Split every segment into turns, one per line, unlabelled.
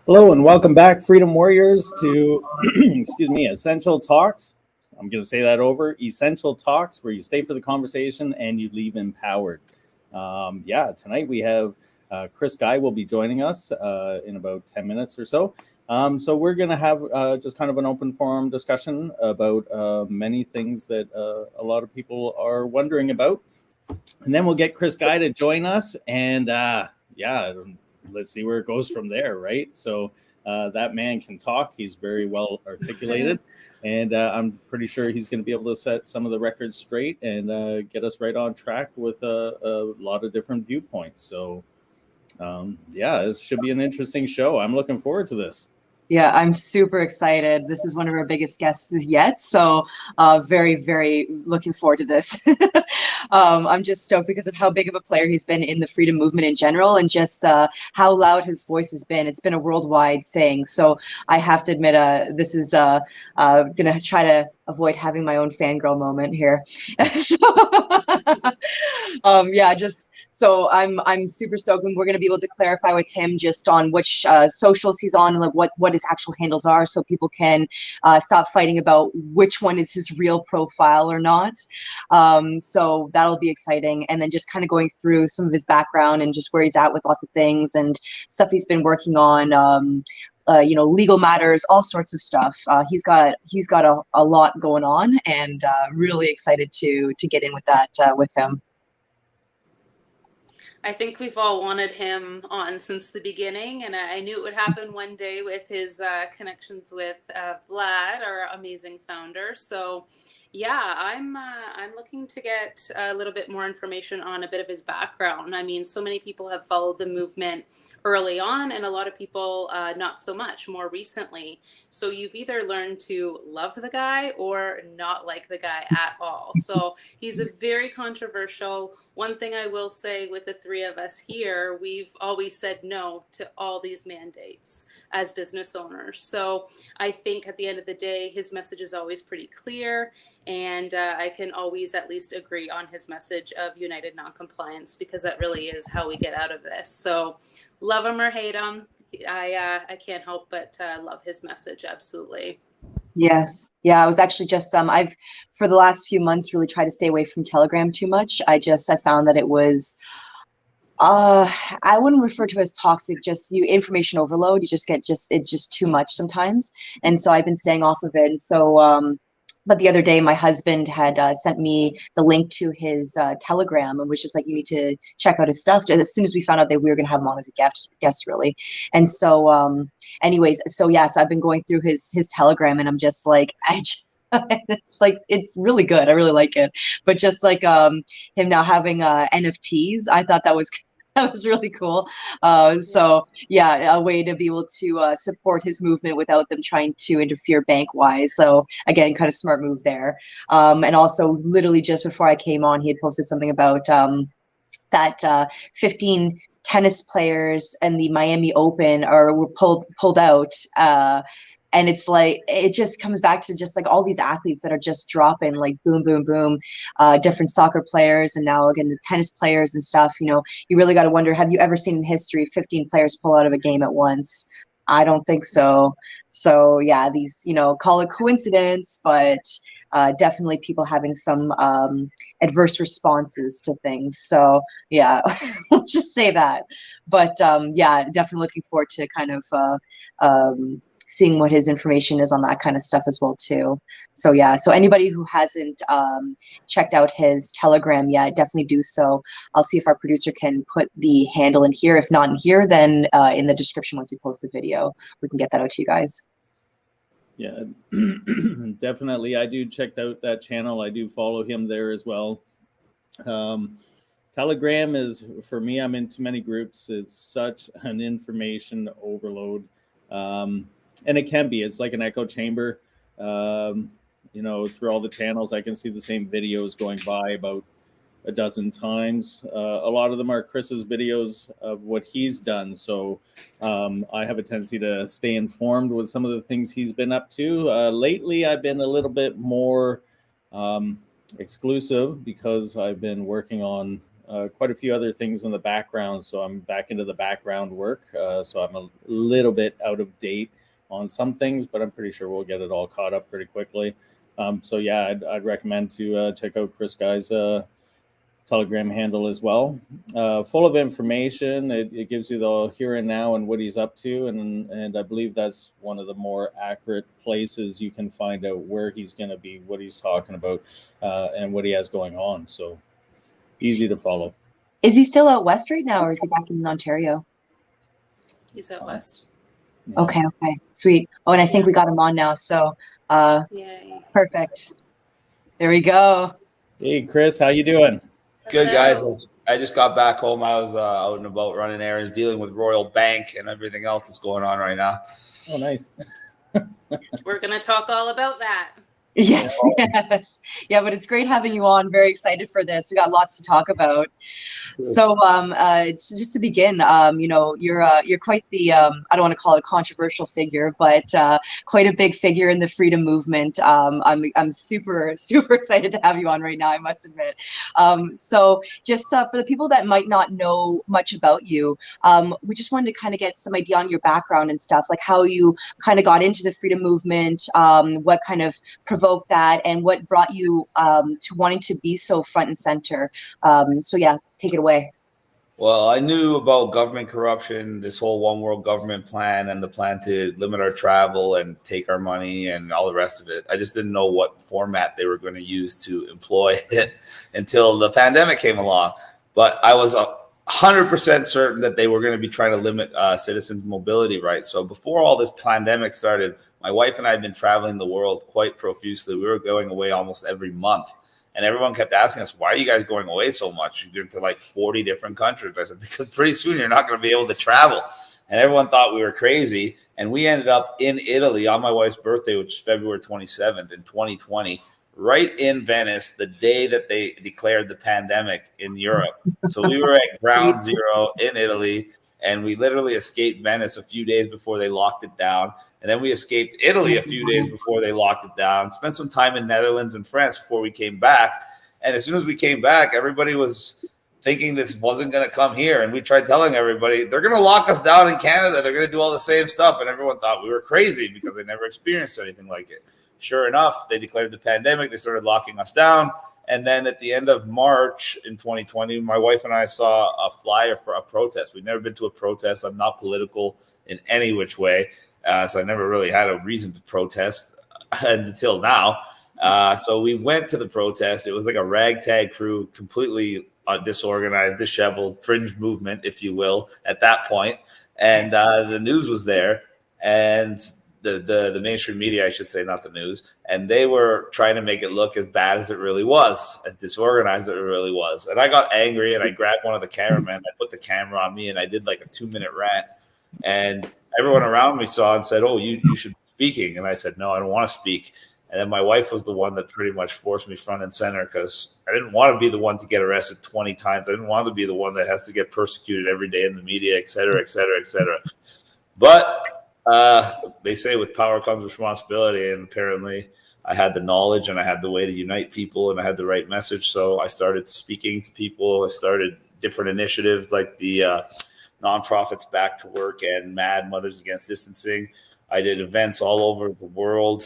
Hello and welcome back, Freedom Warriors, to excuse me, Essential Talks. I'm going to say that over. Essential Talks, where you stay for the conversation and you leave empowered. Tonight we have Chris Guy will be joining us in about 10 minutes or so. So we're going to have just kind of an open forum discussion about many things that a lot of people are wondering about. And then we'll get Chris Guy to join us and let's see where it goes from there, right? So that man can talk. He's very well articulated. And I'm pretty sure he's going to be able to set some of the records straight and get us right on track with a lot of different viewpoints. So, this should be an interesting show. I'm looking forward to this.
Yeah, I'm super excited. This is one of our biggest guests yet. So very, very looking forward to this. I'm just stoked because of how big of a player he's been in the freedom movement in general and just how loud his voice has been. It's been a worldwide thing. So I have to admit, this is going to try to avoid having my own fangirl moment here. So I'm super stoked, and we're going to be able to clarify with him just on which socials he's on and like what his actual handles are, so people can stop fighting about which one is his real profile or not. So that'll be exciting, and then just kind of going through some of his background and just where he's at with lots of things and stuff he's been working on. Legal matters, all sorts of stuff. He's got a lot going on, and really excited to get in with that with him.
I think we've all wanted him on since the beginning, and I knew it would happen one day with his connections with Vlad, our amazing founder. So yeah, I'm looking to get a little bit more information on a bit of his background. I mean, so many people have followed the movement early on, and a lot of people not so much more recently. So you've either learned to love the guy or not like the guy at all. So he's a very controversial. One thing I will say with the three of us here, we've always said no to all these mandates as business owners. So I think at the end of the day, his message is always pretty clear. And I can always at least agree on his message of united noncompliance, because that really is how we get out of this. So love him or hate him, I can't help but love his message. Absolutely.
Yes. Yeah, I was actually just I've for the last few months really tried to stay away from Telegram too much. I found that it was I wouldn't refer to it as toxic, just information overload. You just get it's just too much sometimes. And so I've been staying off of it. And so but the other day, my husband had sent me the link to his Telegram and was just like, you need to check out his stuff. As soon as we found out that we were going to have him on as a guest, really. And so, so I've been going through his Telegram, and I'm just like, it's really good. I really like it. But just like him now having NFTs, I thought that was really cool. So yeah, a way to be able to support his movement without them trying to interfere bank wise. So again, kind of smart move there. And also literally just before I came on, he had posted something about that 15 tennis players and the Miami Open were pulled out. And it's like, it just comes back to just like all these athletes that are just dropping like boom, boom, boom, different soccer players. And now again, the tennis players and stuff, you really got to wonder, have you ever seen in history 15 players pull out of a game at once? I don't think so. So yeah, these, call it coincidence, but definitely people having some adverse responses to things. So yeah, let's just say that. But definitely looking forward to kind of seeing what his information is on that kind of stuff as well too. So yeah, so anybody who hasn't checked out his Telegram yet, definitely do so. I'll see if our producer can put the handle in here. If not in here, then in the description once we post the video, we can get that out to you guys.
Yeah, definitely. I do check out that channel. I do follow him there as well. Telegram is, for me, I'm in too many groups. It's such an information overload. And it can be, it's like an echo chamber. Through all the channels, I can see the same videos going by about a dozen times. A lot of them are Chris's videos of what he's done. So I have a tendency to stay informed with some of the things he's been up to. Lately, I've been a little bit more exclusive because I've been working on quite a few other things in the background, so I'm back into the background work. So I'm a little bit out of date on some things, but I'm pretty sure we'll get it all caught up pretty quickly. So yeah, I'd recommend to check out Chris Guy's Telegram handle as well. Full of information. It gives you the here and now and what he's up to, and I believe that's one of the more accurate places you can find out where he's going to be, what he's talking about, and what he has going on. So easy to follow.
Is he still out west right now, or is he back in Ontario?
He's out west.
Yeah.
Okay, sweet. Oh, and I think we got him on now, so
Yay.
perfect. There we go.
Hey, Chris, how you doing?
Good, guys. I just got back home. I was out and about running errands, dealing with Royal Bank and everything else that's going on right now.
Oh, nice.
We're going to talk all about that.
Yes. Yeah, but it's great having you on. Very excited for this. We got lots to talk about. So just to begin, you're quite the I don't want to call it a controversial figure, but quite a big figure in the freedom movement. I'm super excited to have you on right now, I must admit. So just for the people that might not know much about you, we just wanted to kind of get some idea on your background and stuff, like how you kind of got into the freedom movement, what kind of provoked that, and what brought you to wanting to be so front and center. So yeah, take it away.
Well, I knew about government corruption, this whole one world government plan, and the plan to limit our travel and take our money and all the rest of it. I just didn't know what format they were going to use to employ it until the pandemic came along. But I was 100% certain that they were going to be trying to limit citizens' mobility rights. So before all this pandemic started, my wife and I had been traveling the world quite profusely. We were going away almost every month. And everyone kept asking us, why are you guys going away so much? You're to like 40 different countries. I said, because pretty soon you're not going to be able to travel. And everyone thought we were crazy. And we ended up in Italy on my wife's birthday, which is February 27th in 2020, right in Venice, the day that they declared the pandemic in Europe. So we were at ground zero in Italy, and we literally escaped Venice a few days before they locked it down. And then we escaped Italy a few days before they locked it down, spent some time in Netherlands and France before we came back. And as soon as we came back, everybody was thinking this wasn't going to come here. And we tried telling everybody, they're going to lock us down in Canada. They're going to do all the same stuff. And everyone thought we were crazy because they never experienced anything like it. Sure enough, they declared the pandemic. They started locking us down. And then at the end of March in 2020, my wife and I saw a flyer for a protest. We'd never been to a protest. I'm not political in any which way. So I never really had a reason to protest until now. So we went to the protest. It was like a ragtag crew, completely disorganized, disheveled, fringe movement, if you will, at that point. And the news was there. And the mainstream media, I should say, not the news. And they were trying to make it look as bad as it really was, as disorganized as it really was. And I got angry and I grabbed one of the cameramen. I put the camera on me and I did like a 2-minute rant. And everyone around me saw and said, oh, you should be speaking. And I said, no, I don't want to speak. And then my wife was the one that pretty much forced me front and center because I didn't want to be the one to get arrested 20 times. I didn't want to be the one that has to get persecuted every day in the media, et cetera, et cetera, et cetera. But they say with power comes responsibility. And apparently I had the knowledge and I had the way to unite people and I had the right message. So I started speaking to people. I started different initiatives like the nonprofits Back to Work and MAD, Mothers Against Distancing. I did events all over the world.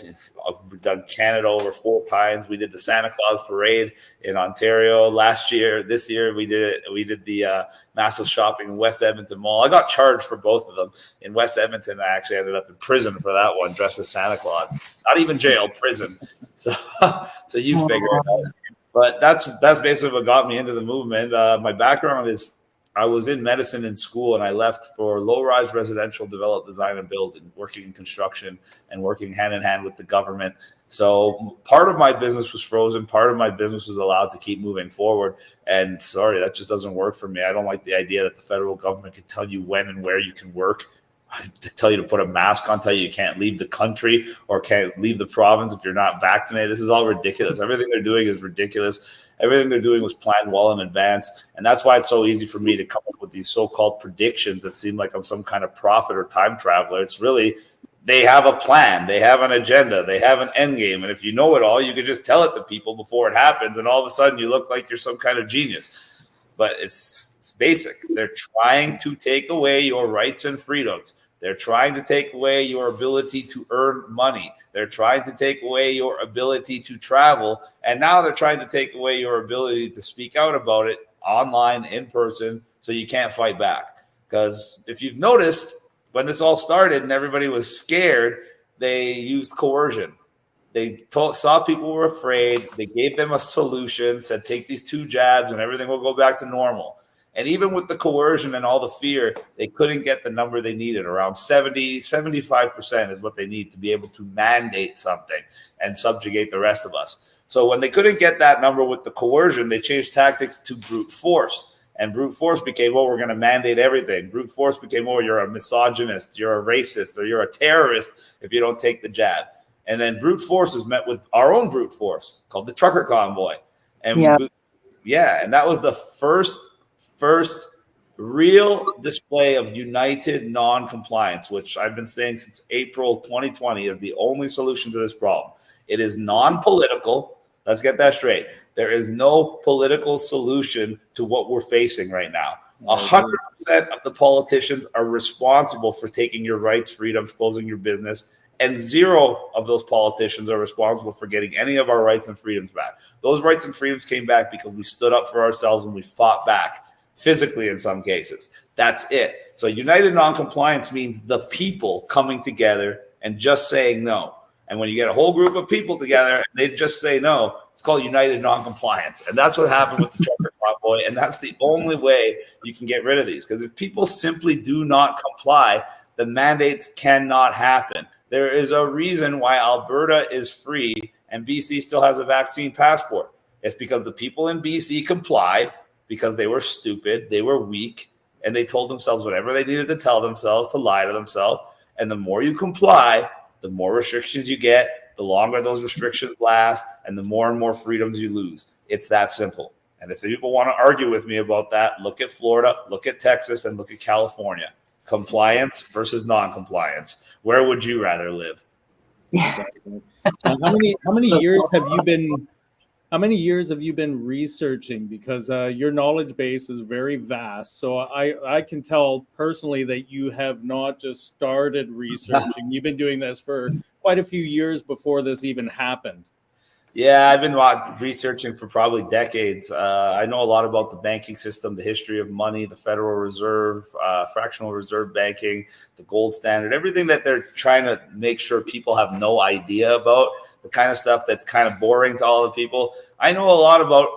I've done Canada over 4 times. We did the Santa Claus Parade in Ontario last year. This year we did it. We did the massive shopping in West Edmonton Mall. I got charged for both of them. In West Edmonton, I actually ended up in prison for that one, dressed as Santa Claus. Not even jail, prison. So you figure it out. But that's basically what got me into the movement. My background is I was in medicine in school, and I left for low-rise residential develop, design, and build, and working in construction and working hand-in-hand with the government. So part of my business was frozen. Part of my business was allowed to keep moving forward. And sorry, that just doesn't work for me. I don't like the idea that the federal government can tell you when and where you can work, tell you to put a mask on, tell you can't leave the country or can't leave the province if you're not vaccinated. This is all ridiculous. Everything they're doing is ridiculous. Everything they're doing was planned well in advance. And that's why it's so easy for me to come up with these so-called predictions that seem like I'm some kind of prophet or time traveler. It's really, they have a plan. They have an agenda. They have an end game. And if you know it all, you can just tell it to people before it happens. And all of a sudden you look like you're some kind of genius. but it's basic. They're trying to take away your rights and freedoms. They're trying to take away your ability to earn money. They're trying to take away your ability to travel. And now they're trying to take away your ability to speak out about it online, in person, so you can't fight back. Because if you've noticed, when this all started and everybody was scared, they used coercion. They saw people were afraid. They gave them a solution, said, take these 2 jabs and everything will go back to normal. And even with the coercion and all the fear, they couldn't get the number they needed. Around 75% is what they need to be able to mandate something and subjugate the rest of us. So when they couldn't get that number with the coercion, they changed tactics to brute force. And brute force became, well, we're going to mandate everything. Brute force became, oh, you're a misogynist, you're a racist, or you're a terrorist if you don't take the jab. And then brute force is met with our own brute force called the trucker convoy. And and that was the first real display of united non-compliance, which I've been saying since April 2020 is the only solution to this problem. It is non-political. Let's get that straight. There is no political solution to what we're facing right now. 100% of the politicians are responsible for taking your rights, freedoms, closing your business, and 0 of those politicians are responsible for getting any of our rights and freedoms back. Those rights and freedoms came back because we stood up for ourselves and we fought back. Physically in some cases. That's it. So united non-compliance means the people coming together and just saying no. And when you get a whole group of people together and they just say no, it's called united non-compliance. And that's what happened with the trucker convoy. And that's the only way you can get rid of these. Because if people simply do not comply, the mandates cannot happen. There is a reason why Alberta is free and BC still has a vaccine passport. It's because the people in BC complied, because they were stupid, they were weak, and they told themselves whatever they needed to tell themselves to lie to themselves. And the more you comply, the more restrictions you get, the longer those restrictions last, and the more and more freedoms you lose. It's that simple. And if people want to argue with me about that, look at Florida, look at Texas, and look at California. Compliance versus non-compliance. Where would you rather live?
Yeah.
How many years have you been? How many years have you been researching? Because your knowledge base is very vast. So I can tell personally that you have not just started researching. You've been doing this for quite a few years before this even happened.
Yeah, I've been researching for probably decades. I know a lot about the banking system, the history of money, the Federal Reserve, fractional reserve banking, the gold standard, everything that they're trying to make sure people have no idea about, the kind of stuff that's kind of boring to all the people. I know a lot about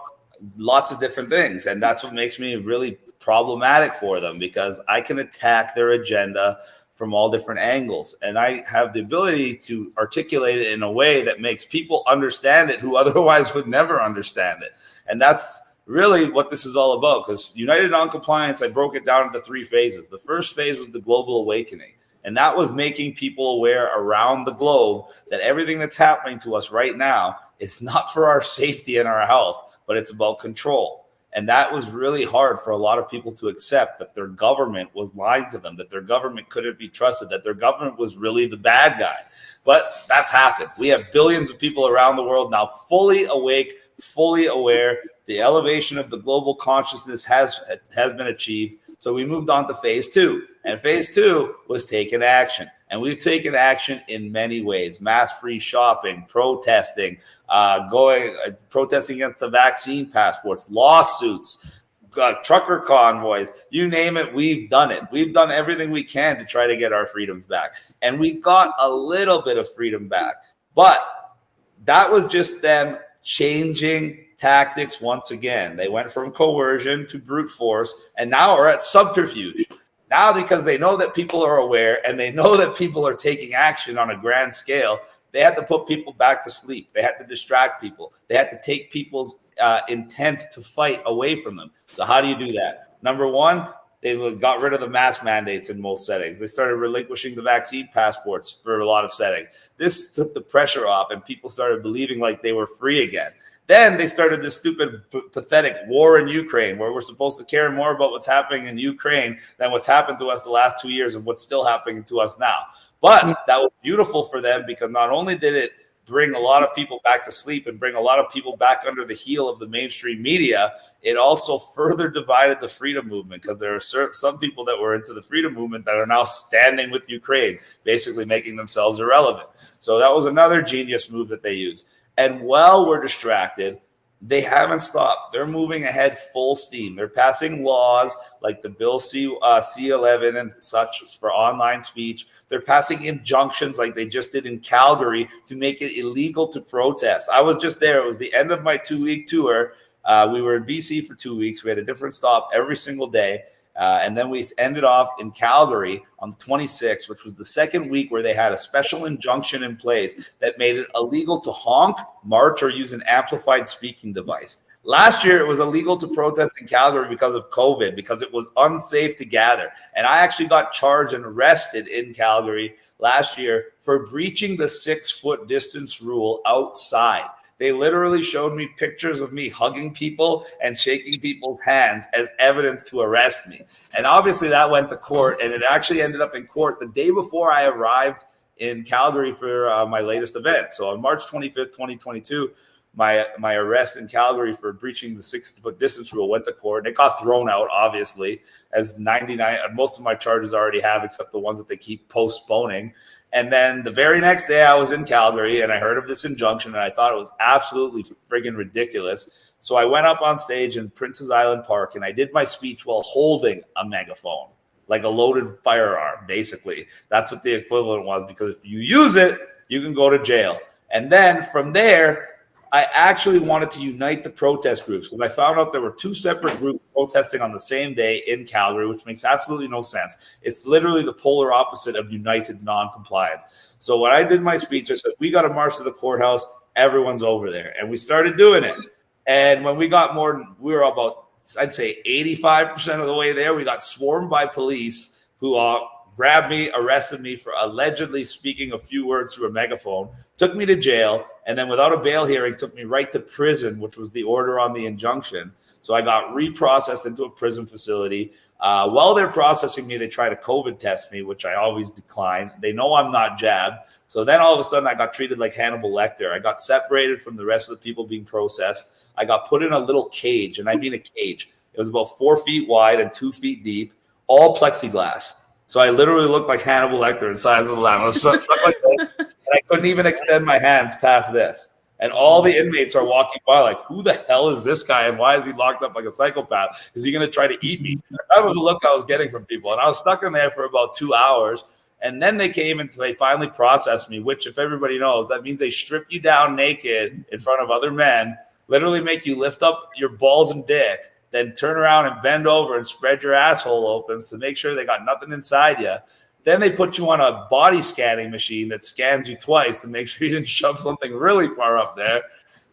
lots of different things, and that's what makes me really problematic for them, because I can attack their agenda from all different angles. And I have the ability to articulate it in a way that makes people understand it who otherwise would never understand it. And that's really what this is all about, because United Non-Compliance, I broke it down into 3 phases. The first phase was the global awakening. And that was making people aware around the globe that everything that's happening to us right now is not for our safety and our health, but it's about control. And that was really hard for a lot of people to accept, that their government was lying to them, that their government couldn't be trusted, that their government was really the bad guy. But that's happened. We have billions of people around the world now fully awake, fully aware. The elevation of the global consciousness has been achieved. So we moved on to phase 2. And phase 2 was taking action. And we've taken action in many ways: mass-free shopping, protesting, protesting against the vaccine passports, lawsuits, trucker convoys, you name it, we've done it. We've done everything we can to try to get our freedoms back. And we got a little bit of freedom back. But that was just them changing tactics once again. They went from coercion to brute force, and now we're at subterfuge. Now, because they know that people are aware and they know that people are taking action on a grand scale, they had to put people back to sleep. They had to distract people. They had to take people's intent to fight away from them. So how do you do that? Number one, they got rid of the mask mandates in most settings. They started relinquishing the vaccine passports for a lot of settings. This took the pressure off, and people started believing like they were free again. Then they started this stupid, pathetic war in Ukraine, where we're supposed to care more about what's happening in Ukraine than what's happened to us the last 2 years and what's still happening to us now. But that was beautiful for them, because not only did it bring a lot of people back to sleep and bring a lot of people back under the heel of the mainstream media, it also further divided the freedom movement, because there are some people that were into the freedom movement that are now standing with Ukraine, basically making themselves irrelevant. So that was another genius move that they used. And while we're distracted, they haven't stopped. They're moving ahead full steam. They're passing laws like the Bill C-11 and such for online speech. They're passing injunctions like they just did in Calgary to make it illegal to protest. I was just there. It was the end of my 2-week tour. We were in BC for 2 weeks. We had a different stop every single day. And then we ended off in Calgary on the 26th, which was the second week where they had a special injunction in place that made it illegal to honk, march, or use an amplified speaking device. Last year, it was illegal to protest in Calgary because of COVID, because it was unsafe to gather. And I actually got charged and arrested in Calgary last year for breaching the 6-foot distance rule outside. They literally showed me pictures of me hugging people and shaking people's hands as evidence to arrest me. And obviously that went to court, and it actually ended up in court the day before I arrived in Calgary for my latest event. So on March 25th, 2022, my arrest in Calgary for breaching the 6-foot distance rule went to court, and it got thrown out, obviously, as 99, most of my charges already have, except the ones that they keep postponing. And then the very next day I was in Calgary and I heard of this injunction, and I thought it was absolutely friggin' ridiculous. So I went up on stage in Princess Island Park and I did my speech while holding a megaphone, like a loaded firearm, basically. That's what the equivalent was, because if you use it, you can go to jail. And then from there, I actually wanted to unite the protest groups, because I found out there were 2 separate groups protesting on the same day in Calgary, which makes absolutely no sense. It's literally the polar opposite of united non-compliance. So when I did my speech, I said, we got to march to the courthouse. Everyone's over there. And we started doing it. And when we got we were about, I'd say 85% of the way there, we got swarmed by police who grabbed me, arrested me for allegedly speaking a few words through a megaphone, took me to jail, and then without a bail hearing, took me right to prison, which was the order on the injunction. So I got reprocessed into a prison facility. While they're processing me, they try to COVID test me, which I always decline. They know I'm not jabbed. So then all of a sudden I got treated like Hannibal Lecter. I got separated from the rest of the people being processed. I got put in a little cage, and I mean a cage. It was about 4 feet wide and 2 feet deep, all plexiglass. So I literally looked like Hannibal Lecter inside of the lab. I was stuck like this, and I couldn't even extend my hands past this. And all the inmates are walking by like, who the hell is this guy, and why is he locked up like a psychopath? Is he going to try to eat me? That was the look I was getting from people. And I was stuck in there for about 2 hours. And then they came and they finally processed me, which, if everybody knows, that means they strip you down naked in front of other men, literally make you lift up your balls and dick, then turn around and bend over and spread your asshole open to make sure they got nothing inside you. Then they put you on a body scanning machine that scans you twice to make sure you didn't shove something really far up there.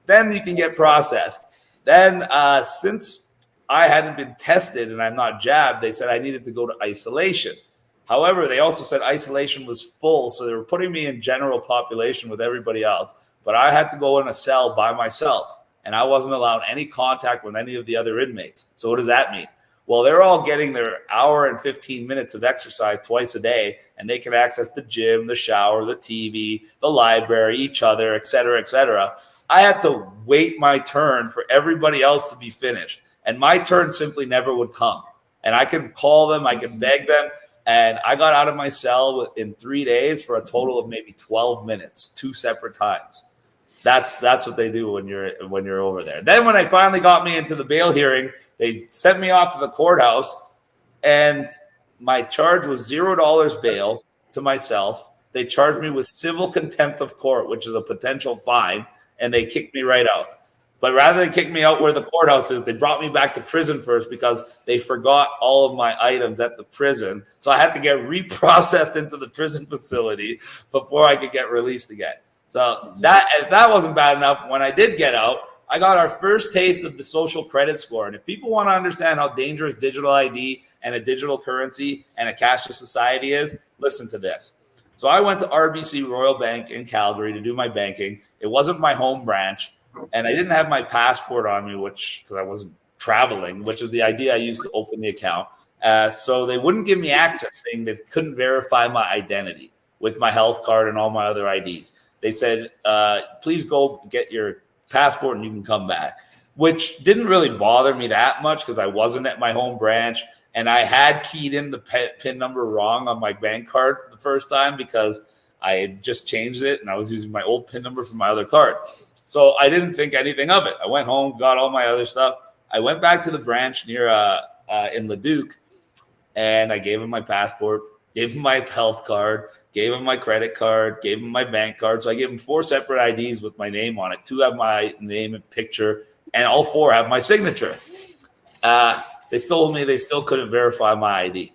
Then you can get processed. Then since I hadn't been tested and I'm not jabbed, they said I needed to go to isolation. However, they also said isolation was full, so they were putting me in general population with everybody else. But I had to go in a cell by myself, and I wasn't allowed any contact with any of the other inmates. So what does that mean? Well, they're all getting their hour and 15 minutes of exercise twice a day, and they can access the gym, the shower, the TV, the library, each other, et cetera, et cetera. I had to wait my turn for everybody else to be finished, and my turn simply never would come. And I could call them, I could beg them, and I got out of my cell in 3 days for a total of maybe 12 minutes, 2 separate times. That's what they do when you're over there. Then when they finally got me into the bail hearing, they sent me off to the courthouse, and my charge was $0 bail to myself. They charged me with civil contempt of court, which is a potential fine, and they kicked me right out. But rather than kick me out where the courthouse is, they brought me back to prison first because they forgot all of my items at the prison. So I had to get reprocessed into the prison facility before I could get released again. So that wasn't bad enough. When I did get out, I got our first taste of the social credit score. And if people want to understand how dangerous digital ID and a digital currency and a cashless society is, listen to this. So I went to RBC Royal Bank in Calgary to do my banking. It wasn't my home branch, and I didn't have my passport on me, because I wasn't traveling, which is the idea I used to open the account. So they wouldn't give me access, saying they couldn't verify my identity with my health card and all my other IDs. they said, please go get your passport and you can come back, which didn't really bother me that much because I wasn't at my home branch. And I had keyed in the PIN number wrong on my bank card the first time because I had just changed it and I was using my old PIN number for my other card. So I didn't think anything of it. I went home, got all my other stuff. I went back to the branch near in Leduc, and I gave him my passport, gave him my health card, gave him my credit card, gave him my bank card. So I gave him 4 separate IDs with my name on it. 2 have my name and picture, and all 4 have my signature. They told me they still couldn't verify my ID.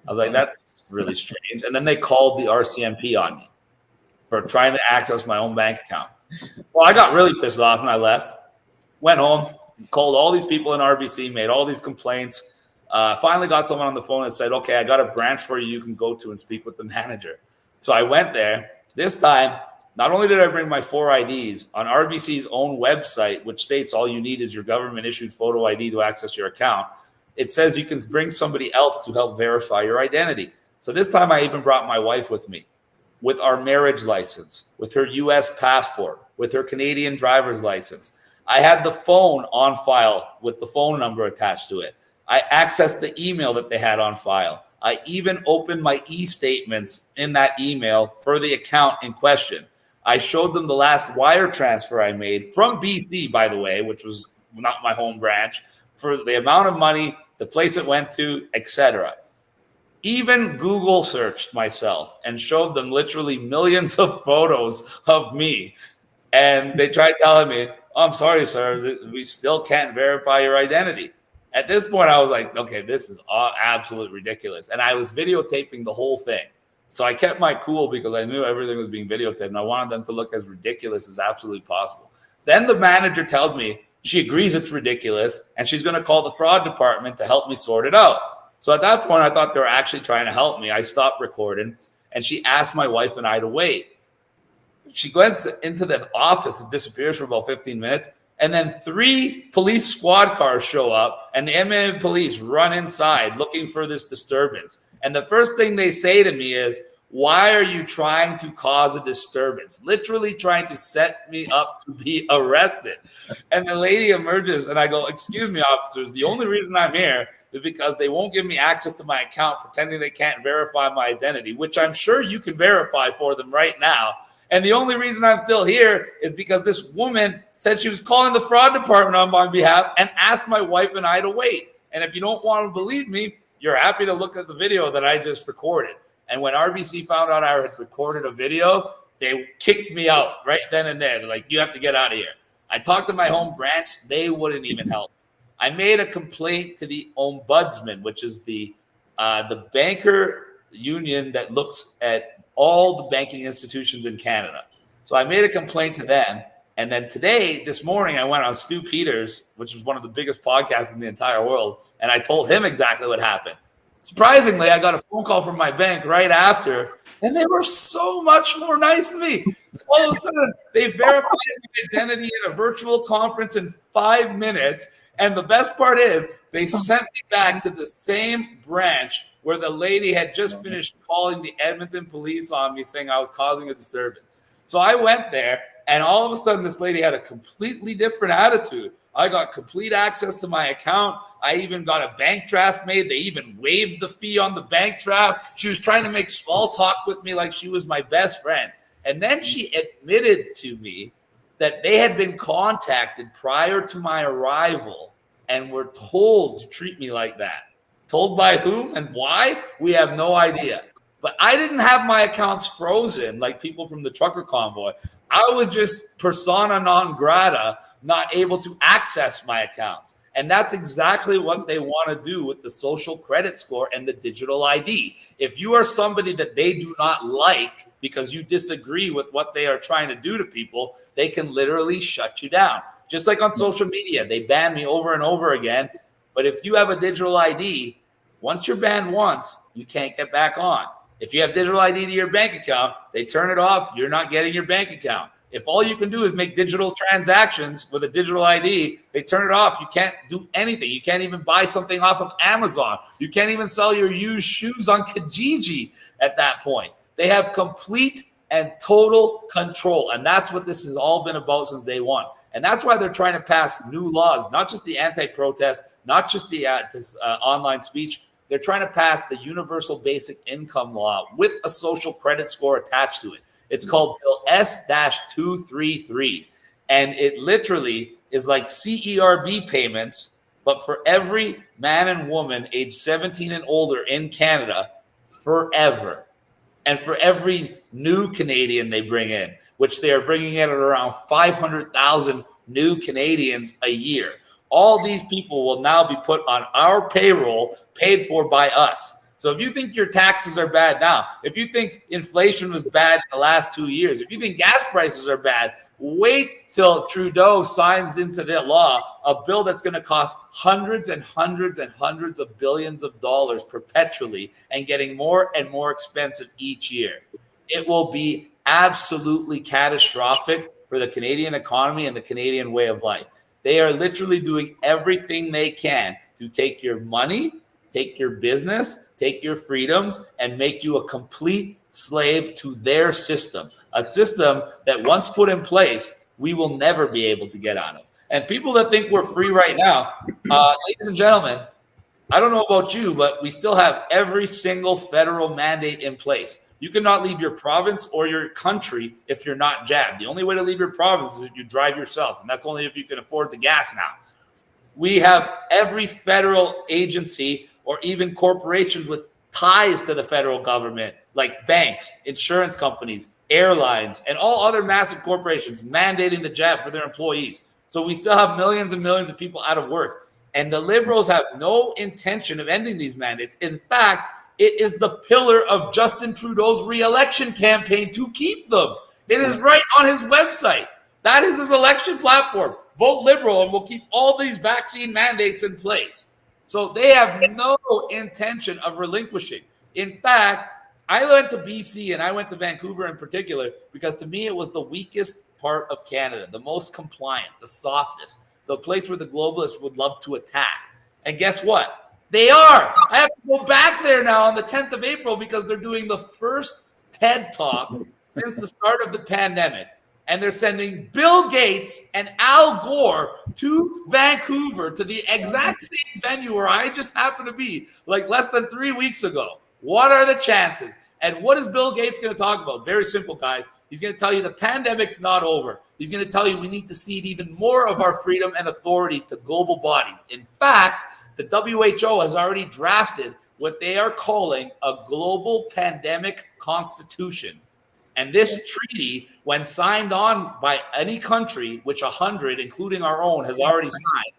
I was like, that's really strange. And then they called the RCMP on me for trying to access my own bank account. Well, I got really pissed off and I left, went home, called all these people in RBC, made all these complaints. Finally got someone on the phone and said, okay, I got a branch for you can go to and speak with the manager. So I went there. This time, not only did I bring my 4 IDs, on RBC's own website, which states all you need is your government-issued photo ID to access your account, it says you can bring somebody else to help verify your identity. So this time I even brought my wife with me, with our marriage license, with her U.S. passport, with her Canadian driver's license. I had the phone on file with the phone number attached to it. I accessed the email that they had on file. I even opened my e-statements in that email for the account in question. I showed them the last wire transfer I made from BC, by the way, which was not my home branch, for the amount of money, the place it went to, etc. Even Google searched myself and showed them literally millions of photos of me. And they tried telling me, oh, I'm sorry, sir, we still can't verify your identity. At this point, I was like, okay, this is absolutely ridiculous. And I was videotaping the whole thing. So I kept my cool because I knew everything was being videotaped and I wanted them to look as ridiculous as absolutely possible. Then the manager tells me she agrees it's ridiculous and she's going to call the fraud department to help me sort it out. So at that point, I thought they were actually trying to help me. I stopped recording and she asked my wife and I to wait. She goes into the office and disappears for about 15 minutes. And then 3 police squad cars show up and the MMA police run inside looking for this disturbance. And the first thing they say to me is, why are you trying to cause a disturbance? Literally trying to set me up to be arrested. And the lady emerges and I go, excuse me, officers, the only reason I'm here is because they won't give me access to my account, pretending they can't verify my identity, which I'm sure you can verify for them right now. And the only reason I'm still here is because this woman said she was calling the fraud department on my behalf and asked my wife and I to wait. And if you don't want to believe me, you're happy to look at the video that I just recorded. And when RBC found out I had recorded a video, they kicked me out right then and there. They're like, you have to get out of here. I talked to my home branch. They wouldn't even help. I made a complaint to the ombudsman, which is the banker union that looks at all the banking institutions in Canada. So I made a complaint to them. And then this morning, I went on Stu Peters, which is one of the biggest podcasts in the entire world. And I told him exactly what happened. Surprisingly, I got a phone call from my bank right after, and they were so much more nice to me. All of a sudden, they verified my identity in a virtual conference in 5 minutes. And the best part is they sent me back to the same branch where the lady had just finished calling the Edmonton police on me saying I was causing a disturbance. So I went there, and all of a sudden, this lady had a completely different attitude. I got complete access to my account. I even got a bank draft made. They even waived the fee on the bank draft. She was trying to make small talk with me like she was my best friend. And then she admitted to me that they had been contacted prior to my arrival and were told to treat me like that. Told by whom and why? We have no idea. But I didn't have my accounts frozen like people from the trucker convoy. I was just persona non grata, not able to access my accounts. And that's exactly what they want to do with the social credit score and the digital ID. If you are somebody that they do not like because you disagree with what they are trying to do to people, they can literally shut you down. Just like on social media, they ban me over and over again. But if you have a digital ID, once you're banned once, you can't get back on. If you have digital ID to your bank account, they turn it off. You're not getting your bank account. If all you can do is make digital transactions with a digital ID, they turn it off. You can't do anything. You can't even buy something off of Amazon. You can't even sell your used shoes on Kijiji at that point. They have complete and total control. And that's what this has all been about since day one. And that's why they're trying to pass new laws, not just the anti-protest, not just the this online speech. They're trying to pass the universal basic income law with a social credit score attached to it. It's called Bill S-233. And it literally is like CERB payments, but for every man and woman age 17 and older in Canada forever. And for every new Canadian they bring in, which they are bringing in at around 500,000 new Canadians a year. All these people will now be put on our payroll, paid for by us. So if you think your taxes are bad now, if you think inflation was bad in the last 2 years, if you think gas prices are bad, wait till Trudeau signs into the law a bill that's going to cost hundreds and hundreds and hundreds of billions of dollars perpetually and getting more and more expensive each year. It will be absolutely catastrophic for the Canadian economy and the Canadian way of life. They are literally doing everything they can to take your money, take your business, take your freedoms, and make you a complete slave to their system, a system that once put in place, we will never be able to get out of. And people that think we're free right now, ladies and gentlemen, I don't know about you, but we still have every single federal mandate in place. You cannot leave your province or your country if you're not jabbed. The only way to leave your province is if you drive yourself, and that's only if you can afford the gas now. We have every federal agency or even corporations with ties to the federal government, like banks, insurance companies, airlines, and all other massive corporations mandating the jab for their employees. So we still have millions and millions of people out of work. And the Liberals have no intention of ending these mandates. In fact, it is the pillar of Justin Trudeau's re-election campaign to keep them. It is right on his website. That is his election platform. Vote Liberal and we'll keep all these vaccine mandates in place. So they have no intention of relinquishing. In fact, I went to BC and I went to Vancouver in particular because to me it was the weakest part of Canada, the most compliant, the softest, the place where the globalists would love to attack. And guess what? They are. I have to go back there now on the 10th of April because they're doing the first TED Talk since the start of the pandemic. And they're sending Bill Gates and Al Gore to Vancouver, to the exact same venue where I just happened to be like less than 3 weeks ago. What are the chances? And what is Bill Gates going to talk about? Very simple, guys. He's going to tell you the pandemic's not over. He's going to tell you we need to cede even more of our freedom and authority to global bodies. In fact, the WHO has already drafted what they are calling a global pandemic constitution. And this treaty, when signed on by any country, which 100, including our own, has already signed,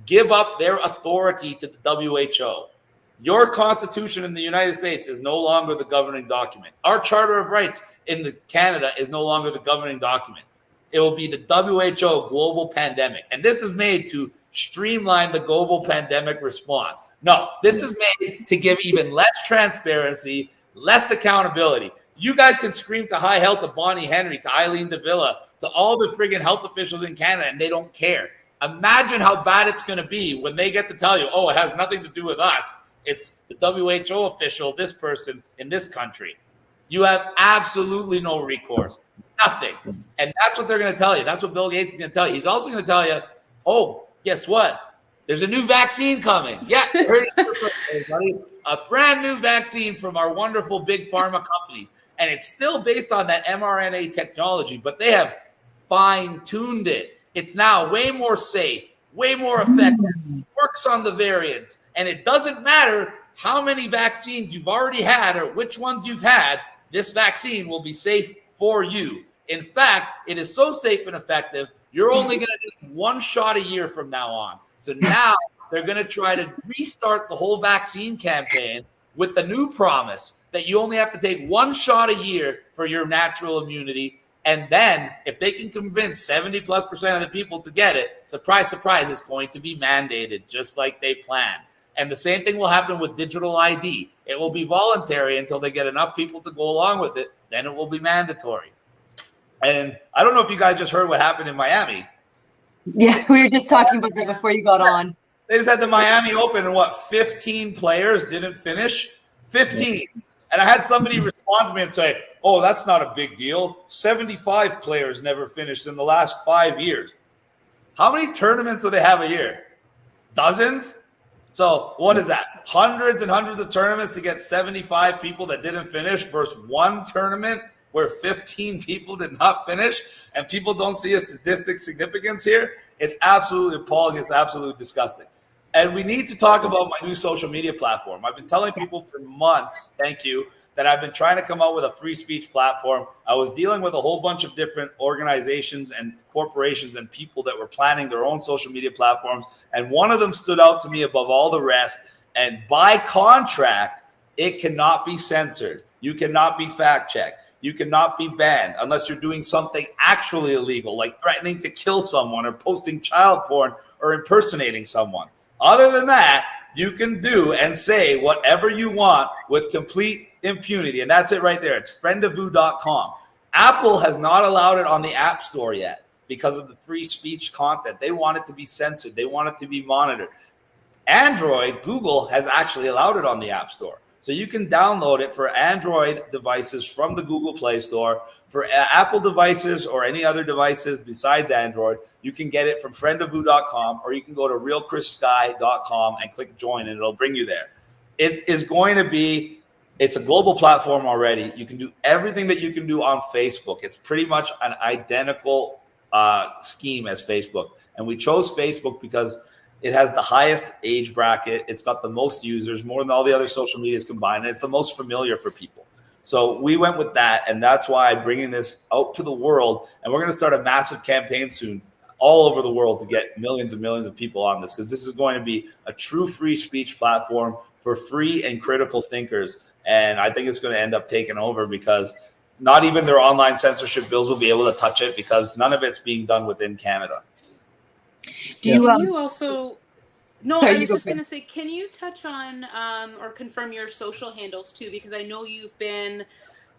give up their authority to the WHO. Your constitution in the United States is no longer the governing document. Our Charter of Rights in Canada is no longer the governing document. It will be the WHO global pandemic. And this is made to streamline the global pandemic response. No, this is made to give even less transparency, less accountability. You guys can scream to high health to Bonnie Henry, to Eileen Davila, to all the friggin' health officials in Canada, and they don't care. Imagine how bad it's going to be when they get to tell you, oh, it has nothing to do with us. It's the WHO official, this person in this country. You have absolutely no recourse, nothing. And that's what they're going to tell you. That's what Bill Gates is going to tell you. He's also going to tell you, oh, guess what? There's a new vaccine coming. Yeah, heard it, everybody. A brand new vaccine from our wonderful big pharma companies. And it's still based on that mRNA technology, but they have fine-tuned it. It's now way more safe, way more effective, works on the variants. And it doesn't matter how many vaccines you've already had or which ones you've had, this vaccine will be safe for you. In fact, it is so safe and effective, you're only going to do one shot a year from now on. So now they're going to try to restart the whole vaccine campaign with the new promise that you only have to take one shot a year for your natural immunity. And then if they can convince 70+% of the people to get it, surprise, surprise, it's going to be mandated just like they planned. And the same thing will happen with digital ID. It will be voluntary until they get enough people to go along with it. Then it will be mandatory. And I don't know if you guys just heard what happened in Miami.
Yeah, we were just talking about that before you got on.
They just had the Miami Open and 15 players didn't finish? 15. And I had somebody respond to me and say, oh, that's not a big deal. 75 players never finished in the last 5 years. How many tournaments do they have a year? Dozens? So what is that? Hundreds and hundreds of tournaments to get 75 people that didn't finish versus one tournament where 15 people did not finish, and people don't see a statistic significance here. It's absolutely appalling. It's absolutely disgusting. And we need to talk about my new social media platform. I've been telling people for months, thank you, that I've been trying to come out with a free speech platform. I was dealing with a whole bunch of different organizations and corporations and people that were planning their own social media platforms. And one of them stood out to me above all the rest. And by contract, it cannot be censored. You cannot be fact checked. You cannot be banned unless you're doing something actually illegal, like threatening to kill someone or posting child porn or impersonating someone. Other than that, you can do and say whatever you want with complete impunity. And that's it right there. It's friendofvoo.com. Apple has not allowed it on the App Store yet because of the free speech content. They want it to be censored. They want it to be monitored. Android, Google has actually allowed it on the App Store. So you can download it for Android devices from the Google Play Store. For Apple devices or any other devices besides Android, you can get it from friendofvoo.com, or you can go to realchrissky.com and click join, and it'll bring you there. It is going to be, it's a global platform already. You can do everything that you can do on Facebook. It's pretty much an identical scheme as Facebook. And we chose Facebook because it has the highest age bracket. It's got the most users, more than all the other social medias combined. And it's the most familiar for people. So we went with that. And that's why I'm bringing this out to the world. And we're going to start a massive campaign soon all over the world to get millions and millions of people on this, because this is going to be a true free speech platform for free and critical thinkers. And I think it's going to end up taking over, because not even their online censorship bills will be able to touch it, because none of it's being done within Canada.
Can you also? No,
Sorry,
I was just
go
going to say, can you touch on or confirm your social handles too? Because I know you've been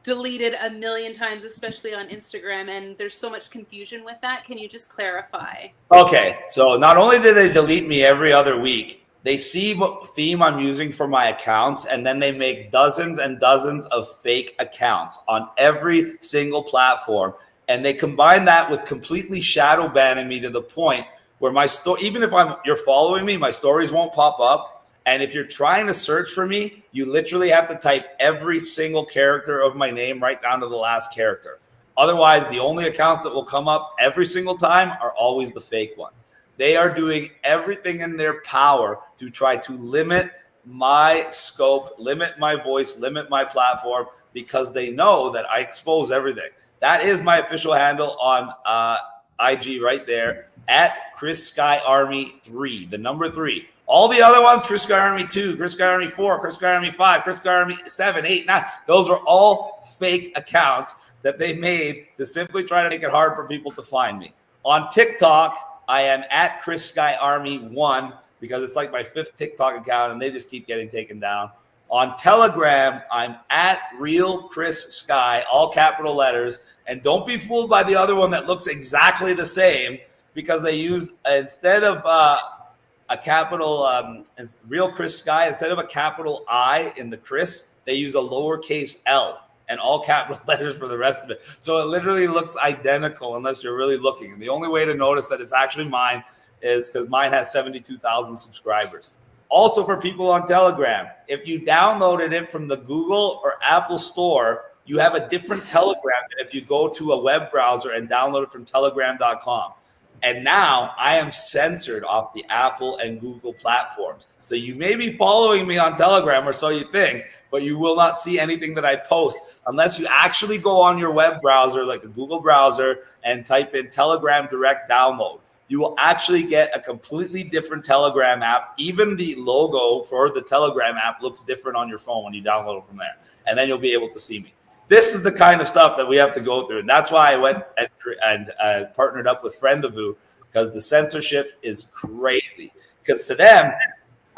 deleted a million times, especially on Instagram, and there's so much confusion with that. Can you just clarify?
Okay, so not only did they delete me every other week, they see what theme I'm using for my accounts, and then they make dozens and dozens of fake accounts on every single platform. And they combine that with completely shadow banning me to the point where my story, even if you're following me, my stories won't pop up. And if you're trying to search for me, you literally have to type every single character of my name right down to the last character. Otherwise, the only accounts that will come up every single time are always the fake ones. They are doing everything in their power to try to limit my scope, limit my voice, limit my platform, because they know that I expose everything. That is my official handle on IG right there, at Chris Sky Army 3, the number 3. All the other ones, Chris Sky Army 2, Chris Sky Army 4, Chris Sky Army 5, Chris Sky Army 7, 8, 9. Those are all fake accounts that they made to simply try to make it hard for people to find me. On TikTok, I am at Chris Sky Army 1, because it's like my 5th TikTok account, and they just keep getting taken down. On Telegram, I'm at Real Chris Sky, all capital letters. And don't be fooled by the other one that looks exactly the same, because they use, instead of a capital Real Chris Sky, instead of a capital I in the Chris, they use a lowercase L and all capital letters for the rest of it. So it literally looks identical unless you're really looking. And the only way to notice that it's actually mine is because mine has 72,000 subscribers. Also, for people on Telegram, if you downloaded it from the Google or Apple store, you have a different Telegram than if you go to a web browser and download it from telegram.com. And now I am censored off the Apple and Google platforms. So you may be following me on Telegram, or so you think, but you will not see anything that I post unless you actually go on your web browser, like a Google browser, and type in Telegram Direct Download. You will actually get a completely different Telegram app. Even the logo for the Telegram app looks different on your phone when you download it from there. And then you'll be able to see me. This is the kind of stuff that we have to go through. And that's why I went and partnered up with Friend of Voo, because the censorship is crazy. Because to them,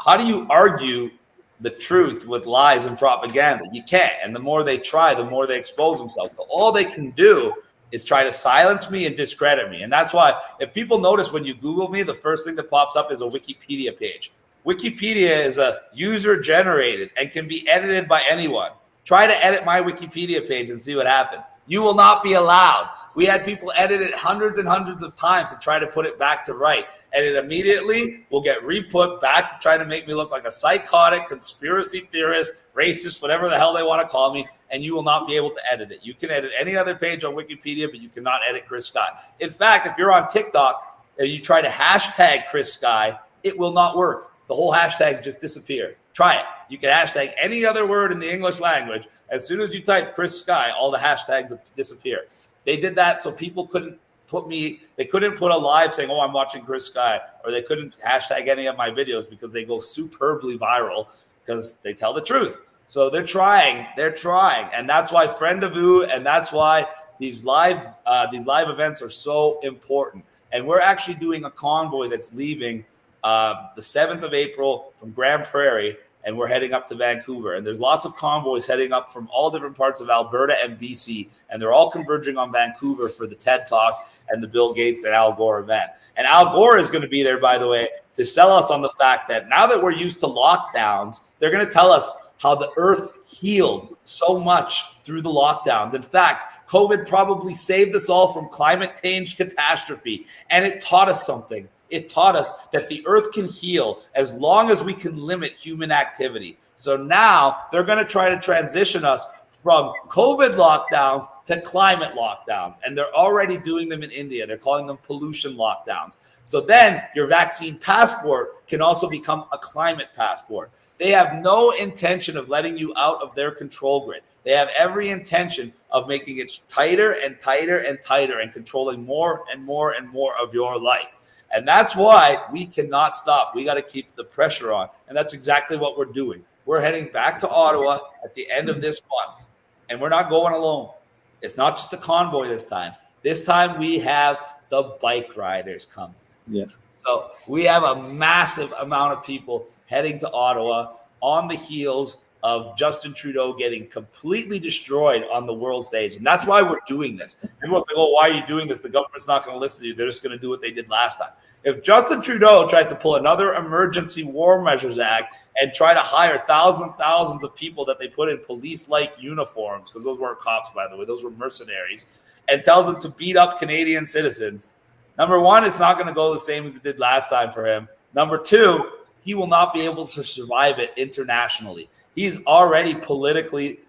how do you argue the truth with lies and propaganda? You can't. And the more they try, the more they expose themselves. So all they can do is try to silence me and discredit me. And that's why, if people notice when you Google me, the first thing that pops up is a Wikipedia page. Wikipedia is a user-generated and can be edited by anyone. Try to edit my Wikipedia page and see what happens. You will not be allowed. We had people edit it hundreds and hundreds of times to try to put it back to right. And it immediately will get re-put back to try to make me look like a psychotic, conspiracy theorist, racist, whatever the hell they want to call me. And you will not be able to edit it. You can edit any other page on Wikipedia, but you cannot edit Chris Sky. In fact, if you're on TikTok and you try to hashtag Chris Sky, it will not work. The whole hashtag just disappear. Try it. You can hashtag any other word in the English language. As soon as you type Chris Sky, all the hashtags disappear. They did that so people couldn't put a live saying, oh, I'm watching Chris Sky, or they couldn't hashtag any of my videos because they go superbly viral because they tell the truth. So they're trying, and that's why Friend-a-Vous, and that's why these live events are so important. And we're actually doing a convoy that's leaving the 7th of April from Grand Prairie, and we're heading up to Vancouver. And there's lots of convoys heading up from all different parts of Alberta and BC, and they're all converging on Vancouver for the TED Talk and the Bill Gates and Al Gore event. And Al Gore is going to be there, by the way, to sell us on the fact that now that we're used to lockdowns, they're going to tell us how the earth healed so much through the lockdowns. In fact, COVID probably saved us all from climate change catastrophe, and it taught us something. It taught us that the earth can heal as long as we can limit human activity. So now they're going to try to transition us from COVID lockdowns to climate lockdowns. And they're already doing them in India. They're calling them pollution lockdowns. So then your vaccine passport can also become a climate passport. They have no intention of letting you out of their control grid. They have every intention of making it tighter and tighter and tighter and controlling more and more and more of your life. And that's why we cannot stop. We got to keep the pressure on. And that's exactly what we're doing. We're heading back to Ottawa at the end of this month. And we're not going alone. It's not just a convoy this time. This time we have the bike riders coming.
Yeah.
So we have a massive amount of people heading to Ottawa on the heels of Justin Trudeau getting completely destroyed on the world stage. And that's why we're doing this. Everyone's like, oh, why are you doing this? The government's not going to listen to you. They're just going to do what they did last time. If Justin Trudeau tries to pull another Emergency War Measures Act and try to hire thousands and thousands of people that they put in police-like uniforms, because those weren't cops, by the way, those were mercenaries, and tells them to beat up Canadian citizens, number one, it's not going to go the same as it did last time for him. Number two, he will not be able to survive it internationally. He's already politically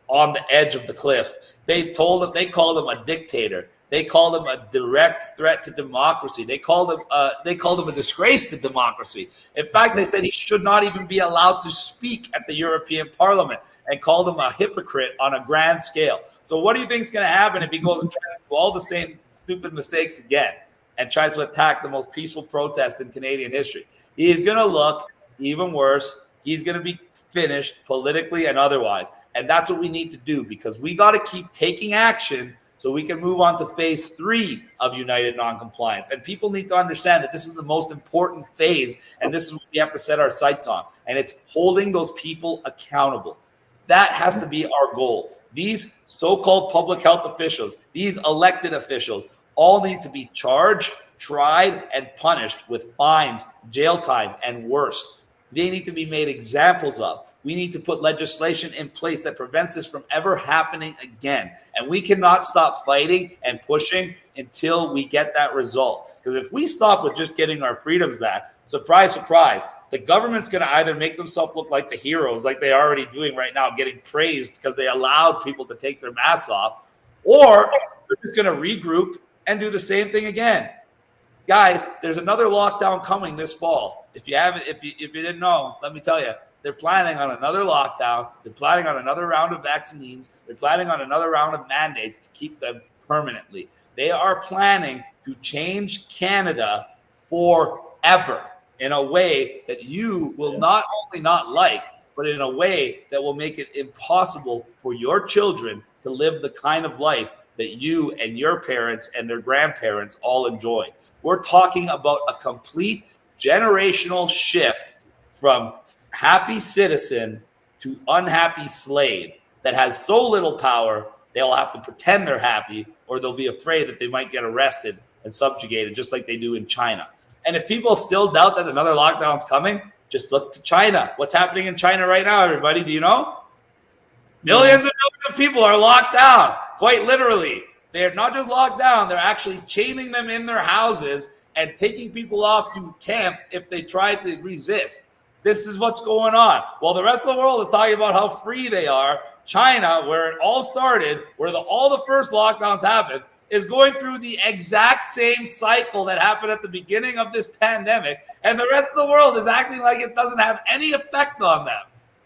on the edge of the cliff. They called him a dictator. They called him a direct threat to democracy. They called him a disgrace to democracy. In fact, they said he should not even be allowed to speak at the European Parliament, and called him a hypocrite on a grand scale. So what do you think is going to happen if he goes and tries to do all the same stupid mistakes again and tries to attack the most peaceful protest in Canadian history? He's going to look even worse. He's going to be finished politically and otherwise. And that's what we need to do, because we got to keep taking action so we can move on to phase 3 of United Noncompliance. And people need to understand that this is the most important phase, and this is what we have to set our sights on. And it's holding those people accountable. That has to be our goal. These so-called public health officials, these elected officials, all need to be charged, tried, and punished with fines, jail time, and worse. They need to be made examples of. We need to put legislation in place that prevents this from ever happening again. And we cannot stop fighting and pushing until we get that result. Because if we stop with just getting our freedoms back, surprise, surprise, the government's going to either make themselves look like the heroes, like they're already doing right now, getting praised because they allowed people to take their masks off, or they're just going to regroup and do the same thing again. Guys, there's another lockdown coming this fall. If you didn't know, let me tell you, they're planning on another lockdown. They're planning on another round of vaccines. They're planning on another round of mandates to keep them permanently. They are planning to change Canada forever in a way that you will not only not like, but in a way that will make it impossible for your children to live the kind of life that you and your parents and their grandparents all enjoy. We're talking about a complete generational shift from happy citizen to unhappy slave that has so little power, they'll have to pretend they're happy, or they'll be afraid that they might get arrested and subjugated, just like they do in China. And if people still doubt that another lockdown's coming, just look to China. What's happening in China right now, everybody? Do you know? Millions and millions of people are locked down, quite literally. They're not just locked down, they're actually chaining them in their houses and taking people off to camps if they try to resist. This is what's going on. While the rest of the world is talking about how free they are, China, where it all started, where all the first lockdowns happened, is going through the exact same cycle that happened at the beginning of this pandemic, and the rest of the world is acting like it doesn't have any effect on them.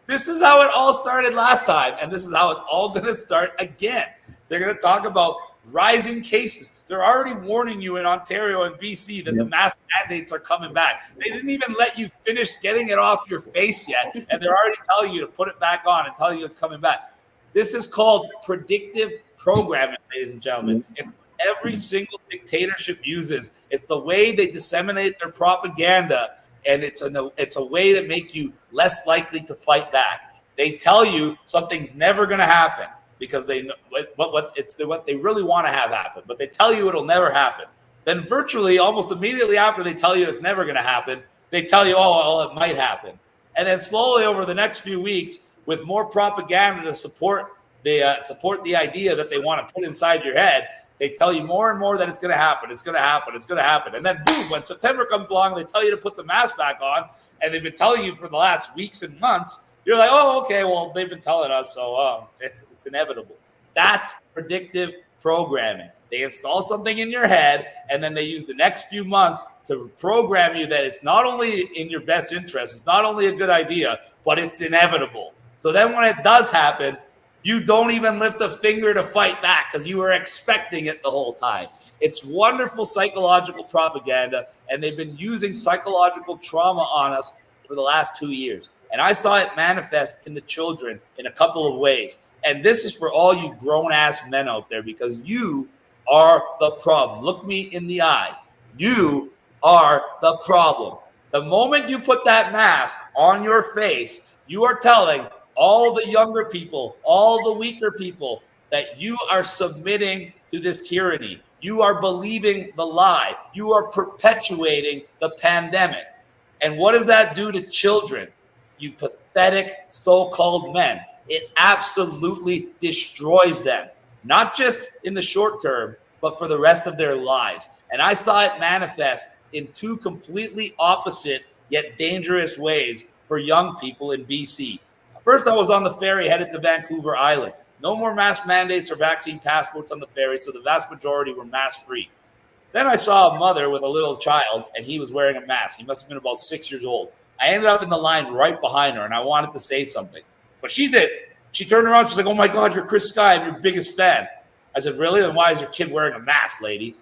This is how it all started last time, and this is how it's all going to start again. They're going to talk about rising cases. They're already warning you in Ontario and BC that the mask mandates are coming back. They didn't even let you finish getting it off your face yet, and they're already telling you to put it back on and telling you it's coming back. This is called predictive programming, ladies and gentlemen. It's what every single dictatorship uses. It's the way they disseminate their propaganda, and it's a way to make you less likely to fight back. They tell you something's never going to happen because they know what they really want to have happen, but they tell you it'll never happen. Then virtually almost immediately after they tell you it's never going to happen, they tell you, oh, well, it might happen. And then slowly over the next few weeks, with more propaganda to support the idea that they want to put inside your head, they tell you more and more that it's going to happen, it's going to happen, it's going to happen. And then boom, when September comes along, they tell you to put the mask back on, and they've been telling you for the last weeks and months. You're like, oh, okay, well, they've been telling us, so it's inevitable. That's predictive programming. They install something in your head, and then they use the next few months to program you that it's not only in your best interest, it's not only a good idea, but it's inevitable. So then when it does happen, you don't even lift a finger to fight back because you were expecting it the whole time. It's wonderful psychological propaganda, and they've been using psychological trauma on us for the last 2 years. And I saw it manifest in the children in a couple of ways. And this is for all you grown-ass men out there, because you are the problem. Look me in the eyes. You are the problem. The moment you put that mask on your face, you are telling all the younger people, all the weaker people, that you are submitting to this tyranny. You are believing the lie. You are perpetuating the pandemic. And what does that do to children? You pathetic so-called men. It absolutely destroys them, not just in the short term, but for the rest of their lives. And I saw it manifest in two completely opposite yet dangerous ways for young people in BC. First, I was on the ferry headed to Vancouver Island. No more mask mandates or vaccine passports on the ferry, so the vast majority were mask-free. Then I saw a mother with a little child, and he was wearing a mask. He must have been about 6 years old. I ended up in the line right behind her, and I wanted to say something. But she did. She turned around. She's like, oh, my God, you're Chris Sky. I'm your biggest fan. I said, really? Then why is your kid wearing a mask, lady?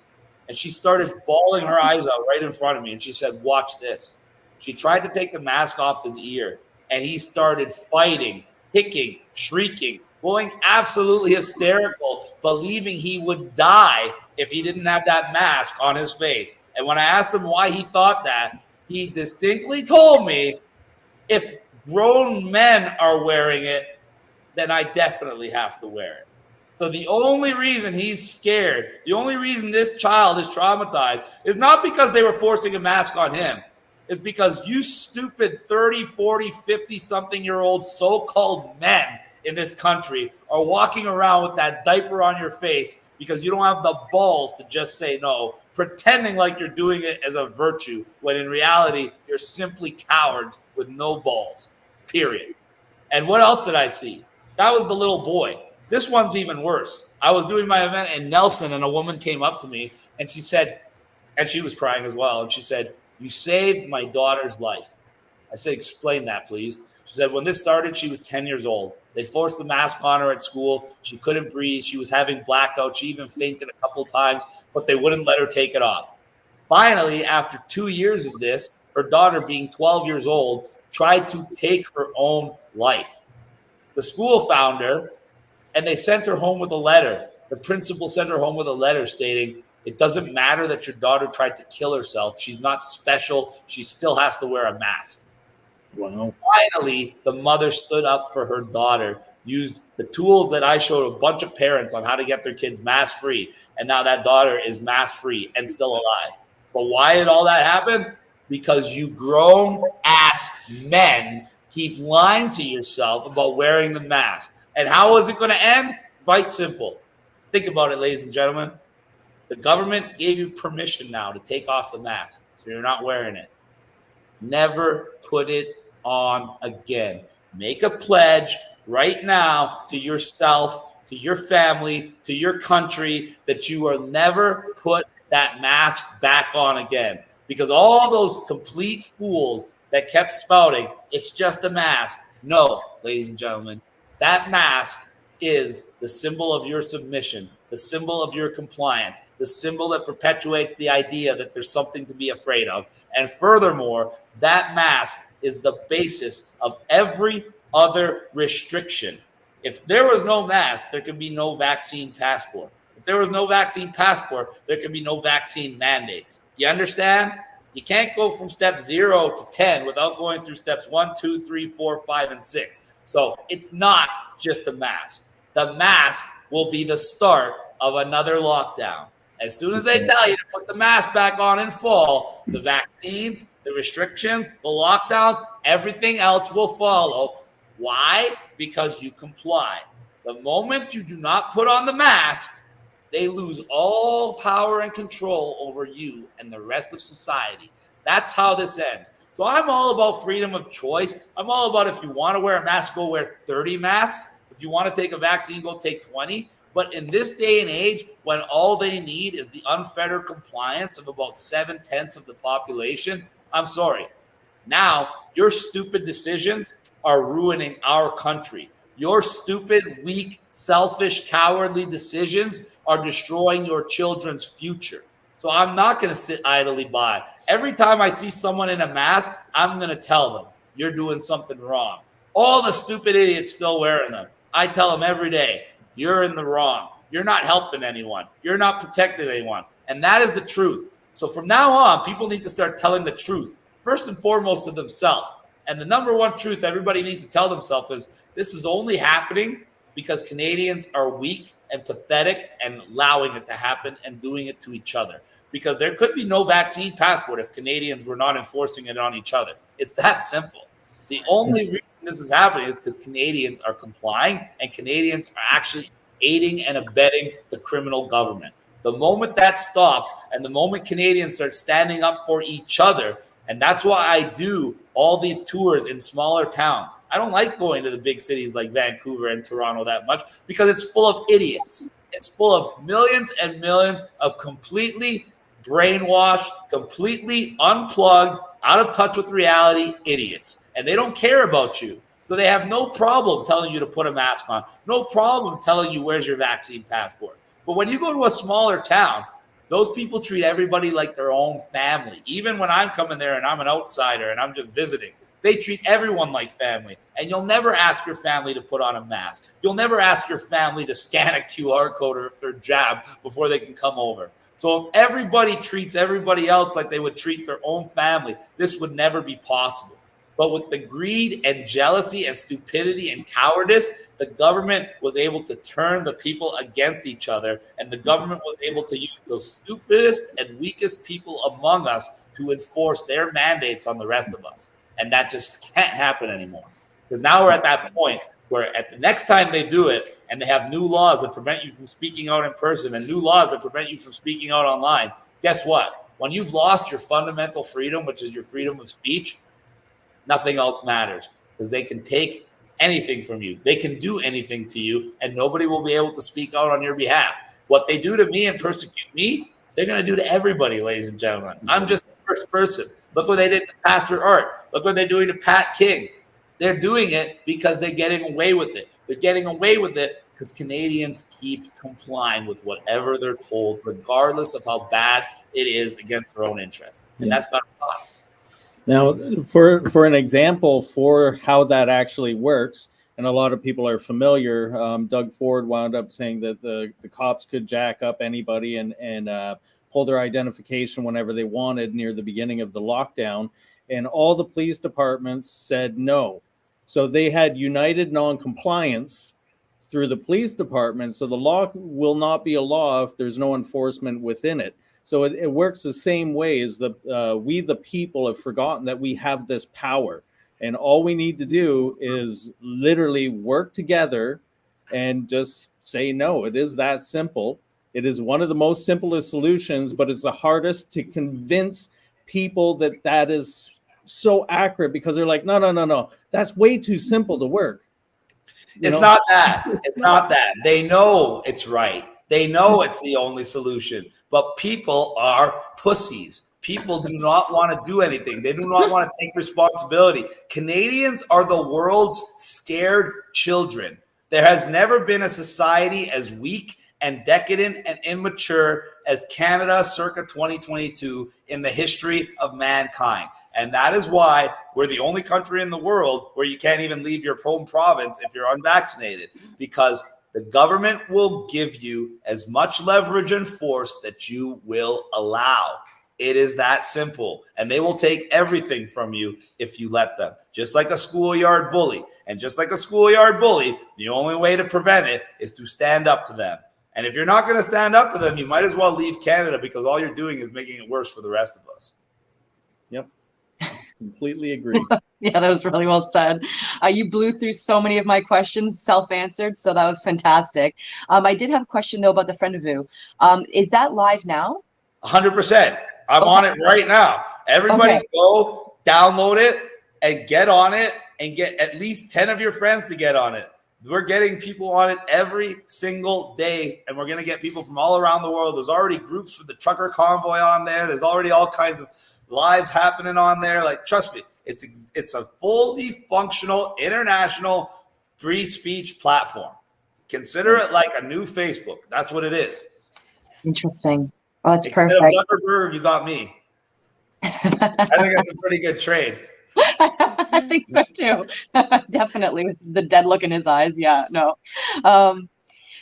And she started bawling her eyes out right in front of me, and she said, watch this. She tried to take the mask off his ear, and he started fighting, kicking, shrieking, going absolutely hysterical, believing he would die if he didn't have that mask on his face. And when I asked him why he thought that, he distinctly told me, if grown men are wearing it, then I definitely have to wear it. So the only reason he's scared, the only reason this child is traumatized is not because they were forcing a mask on him. It's because you stupid 30, 40, 50-something-year-old so-called men in this country are walking around with that diaper on your face because you don't have the balls to just say no, pretending like you're doing it as a virtue, when in reality, you're simply cowards with no balls, period. And what else did I see? That was the little boy. This one's even worse. I was doing my event in Nelson, and a woman came up to me, and she said, and she was crying as well, and she said, you saved my daughter's life. I said, explain that, please. She said, when this started, she was 10 years old. They forced the mask on her at school. She couldn't breathe. She was having blackouts. She even fainted a couple times, but they wouldn't let her take it off. Finally, after 2 years of this, her daughter, being 12 years old, tried to take her own life. The school found her, and they sent her home with a letter. The principal sent her home with a letter stating, it doesn't matter that your daughter tried to kill herself. She's not special. She still has to wear a mask.
Wow.
Finally, the mother stood up for her daughter, used the tools that I showed a bunch of parents on how to get their kids mask-free, and now that daughter is mask-free and still alive. But why did all that happen? Because you grown-ass men keep lying to yourself about wearing the mask. And how is it going to end? Quite simple. Think about it, ladies and gentlemen. The government gave you permission now to take off the mask, so you're not wearing it. Never put it on again. Make a pledge right now to yourself, to your family, to your country, that you will never put that mask back on again. Because all those complete fools that kept spouting, it's just a mask. No, ladies and gentlemen, that mask is the symbol of your submission, the symbol of your compliance, the symbol that perpetuates the idea that there's something to be afraid of. And furthermore, that mask is the basis of every other restriction. If there was no mask, there could be no vaccine passport. If there was no vaccine passport, there could be no vaccine mandates. You understand? You can't go from step 0 to 10 without going through steps 1, 2, 3, 4, 5, and 6. So it's not just a mask. The mask will be the start of another lockdown. As soon as they tell you to put the mask back on in fall, the vaccines, the restrictions, the lockdowns, everything else will follow. Why? Because you comply. The moment you do not put on the mask, they lose all power and control over you and the rest of society. That's how this ends. So I'm all about freedom of choice. I'm all about, if you want to wear a mask, go wear 30 masks. If you want to take a vaccine, go take 20. But in this day and age, when all they need is the unfettered compliance of about 7/10 of the population, I'm sorry. Now, your stupid decisions are ruining our country. Your stupid, weak, selfish, cowardly decisions are destroying your children's future. So I'm not going to sit idly by. Every time I see someone in a mask, I'm going to tell them, you're doing something wrong. All the stupid idiots still wearing them. I tell them every day, you're in the wrong. You're not helping anyone. You're not protecting anyone. And that is the truth. So from now on, people need to start telling the truth, first and foremost to themselves. And the number one truth everybody needs to tell themselves is, this is only happening because Canadians are weak and pathetic and allowing it to happen and doing it to each other. Because there could be no vaccine passport if Canadians were not enforcing it on each other. It's that simple. The only reason this is happening is because Canadians are complying and Canadians are actually aiding and abetting the criminal government. The moment that stops and the moment Canadians start standing up for each other, and that's why I do all these tours in smaller towns. I don't like going to the big cities like Vancouver and Toronto that much because it's full of idiots. It's full of millions and millions of completely brainwashed, completely unplugged, out of touch with reality idiots. And they don't care about you. So they have no problem telling you to put a mask on, no problem telling you where's your vaccine passport. But when you go to a smaller town, those people treat everybody like their own family. Even when I'm coming there and I'm an outsider and I'm just visiting, they treat everyone like family. And you'll never ask your family to put on a mask. You'll never ask your family to scan a QR code or if they're jabbed before they can come over. So if everybody treats everybody else like they would treat their own family, this would never be possible. But with the greed and jealousy and stupidity and cowardice, the government was able to turn the people against each other. And the government was able to use the stupidest and weakest people among us to enforce their mandates on the rest of us. And that just can't happen anymore. Because now we're at that point where at the next time they do it and they have new laws that prevent you from speaking out in person and new laws that prevent you from speaking out online, guess what? When you've lost your fundamental freedom, which is your freedom of speech, nothing else matters because they can take anything from you. They can do anything to you and nobody will be able to speak out on your behalf. What they do to me and persecute me, they're going to do to everybody, ladies and gentlemen. I'm just the first person. Look what they did to Pastor Art. Look what they're doing to Pat King. They're doing it because they're getting away with it. They're getting away with it because Canadians keep complying with whatever they're told, regardless of how bad it is against their own interests. And that's got to stop.
Now, for an example for how that actually works, and a lot of people are familiar, Doug Ford wound up saying that the cops could jack up anybody and pull their identification whenever they wanted near the beginning of the lockdown. And all the police departments said no. So they had united non-compliance through the police department. So the law will not be a law if there's no enforcement within it. So it works the same way as we, the people, have forgotten that we have this power. And all we need to do is literally work together and just say no. It is that simple. It is one of the most simplest solutions, but it's the hardest to convince people that that is so accurate, because they're like, no, that's way too simple to work.
It's not that. It's not that. They know it's right. They know it's the only solution. But people are pussies. People do not want to do anything. They do not want to take responsibility. Canadians are the world's scared children. There has never been a society as weak and decadent and immature as Canada circa 2022 in the history of mankind. And that is why we're the only country in the world where you can't even leave your home province if you're unvaccinated, because the government will give you as much leverage and force that you will allow. It is that simple. And they will take everything from you if you let them, just like a schoolyard bully. And just like a schoolyard bully, the only way to prevent it is to stand up to them. And if you're not going to stand up to them, you might as well leave Canada, because all you're doing is making it worse for the rest of us.
Yep. Completely agree.
Yeah, that was really well said. You blew through so many of my questions, self-answered, so that was fantastic. I did have a question, though, about the Friend-a-Voo. Is that live now?
100%. I'm on it right now. Everybody go download it and get on it, and get at least 10 of your friends to get on it. We're getting people on it every single day, and we're going to get people from all around the world. There's already groups for the trucker convoy on there. There's already all kinds of lives happening on there. Like, trust me, it's a fully functional international free speech platform. Consider it like a new Facebook. That's what it is.
Interesting. Well, that's
Instead
perfect.
of Zuckerberg, you got me. I think that's a pretty good trade.
I think so too. Definitely, with the dead look in his eyes. Yeah, no.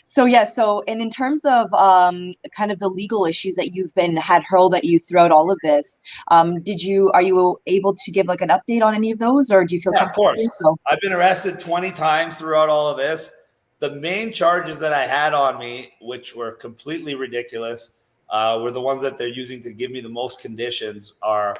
So and in terms of kind of the legal issues that you've had hurled at you throughout all of this, are you able to give like an update on any of those, or do you feel comfortable?
Of course. So I've been arrested 20 times throughout all of this. The main charges that I had on me, which were completely ridiculous, were the ones that they're using to give me the most conditions, are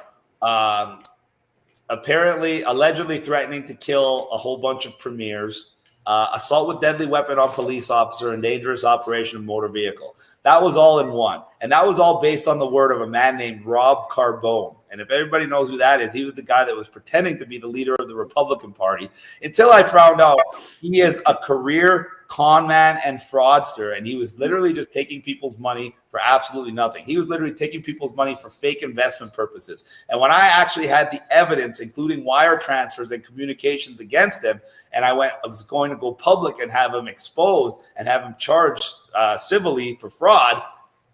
allegedly threatening to kill a whole bunch of premiers, assault with deadly weapon on police officer, and dangerous operation of motor vehicle. That was all in one. And that was all based on the word of a man named Rob Carbone. And if everybody knows who that is, he was the guy that was pretending to be the leader of the Republican Party, until I found out he is a career con man and fraudster. And he was literally just taking people's money for absolutely nothing. He was literally taking people's money for fake investment purposes. And when I actually had the evidence, including wire transfers and communications against him, and I was going to go public and have him exposed and have him charged civilly for fraud,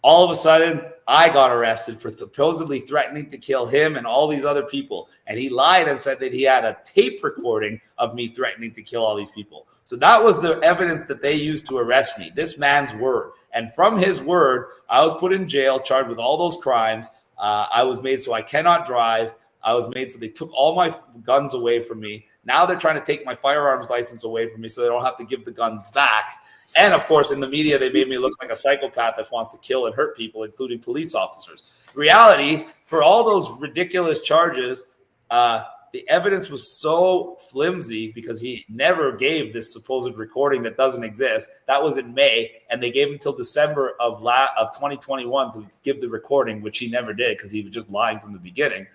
all of a sudden, I got arrested for supposedly threatening to kill him and all these other people. And he lied and said that he had a tape recording of me threatening to kill all these people. So that was the evidence that they used to arrest me, this man's word. And from his word, I was put in jail, charged with all those crimes. I was made so I cannot drive. I was made so they took all my guns away from me. Now they're trying to take my firearms license away from me so they don't have to give the guns back. And of course, in the media, they made me look like a psychopath that wants to kill and hurt people, including police officers. Reality, for all those ridiculous charges, the evidence was so flimsy because he never gave this supposed recording that doesn't exist. That was in May, and they gave him until December of 2021 to give the recording, which he never did because he was just lying from the beginning.